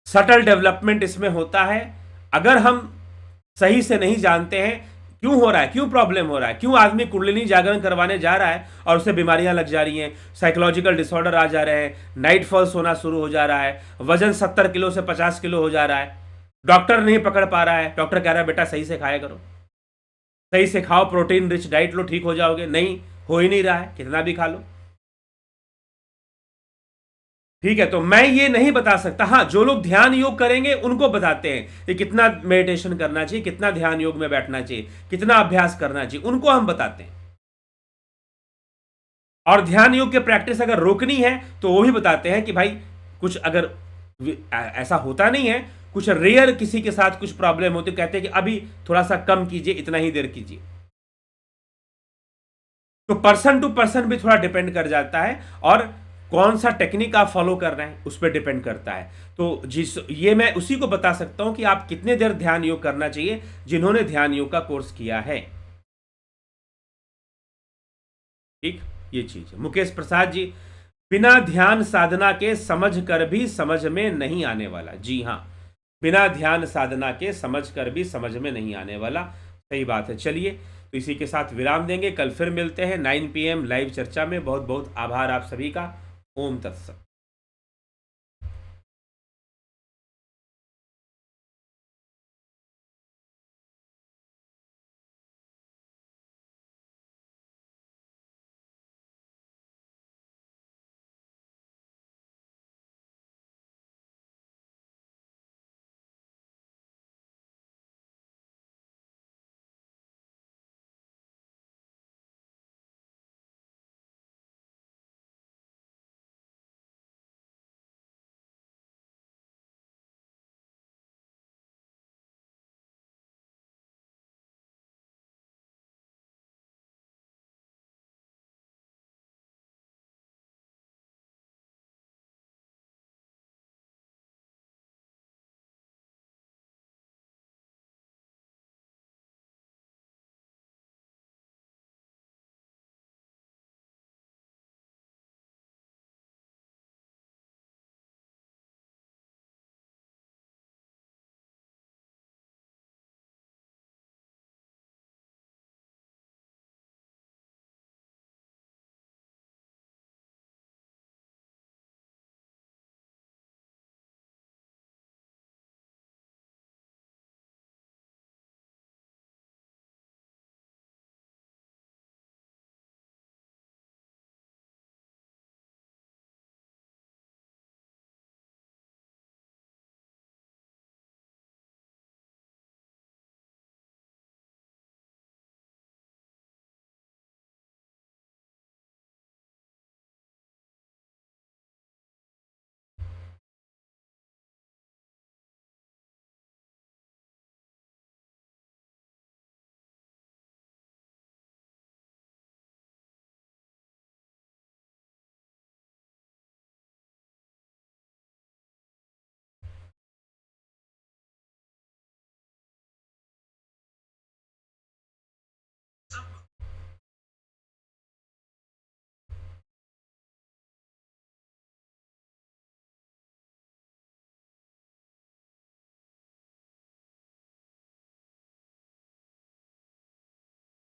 सटल डेवलपमेंट इसमें होता है। अगर हम सही से नहीं जानते हैं क्यों हो रहा है, क्यों प्रॉब्लम हो रहा है, क्यों आदमी कुंडलिनी जागरण करवाने जा रहा है और उसे बीमारियां लग जा रही हैं, साइकोलॉजिकल डिसऑर्डर आ जा रहे हैं, नाइट फॉल्स होना शुरू हो जा रहा है, वजन 70 किलो से 50 किलो हो जा रहा है, डॉक्टर नहीं पकड़ पा रहा है, डॉक्टर कह रहा है बेटा सही से खाया करो, सही से खाओ, प्रोटीन रिच डाइट लो, ठीक हो जाओगे। नहीं, हो ही नहीं रहा है, कितना भी खा लो। ठीक है, तो मैं ये नहीं बता सकता। हाँ, जो लोग ध्यान योग करेंगे उनको बताते हैं कि कितना मेडिटेशन करना चाहिए, कितना ध्यान योग में बैठना चाहिए, कितना अभ्यास करना चाहिए, उनको हम बताते हैं। और ध्यान योग के प्रैक्टिस अगर रोकनी है तो वो भी बताते हैं कि भाई कुछ अगर ऐसा होता नहीं है, कुछ रेयर किसी के साथ कुछ प्रॉब्लम होती, कहते हैं कि अभी थोड़ा सा कम कीजिए, इतना ही देर कीजिए। तो पर्सन टू पर्सन भी थोड़ा डिपेंड कर जाता है, और कौन सा टेक्निक आप फॉलो कर रहे हैं उस पर डिपेंड करता है। तो ये मैं उसी को बता सकता हूं कि आप कितने देर ध्यान योग करना चाहिए, जिन्होंने ध्यान योग का कोर्स किया है। ठीक, ये चीज है। मुकेश प्रसाद जी, बिना ध्यान साधना के समझ कर भी समझ में नहीं आने वाला। जी हाँ, बिना ध्यान साधना के समझ कर भी समझ में नहीं आने वाला। सही बात है। चलिए, तो इसी के साथ विराम देंगे। कल फिर मिलते हैं 9 PM लाइव चर्चा में। बहुत बहुत आभार आप सभी का। ओम तत्सत।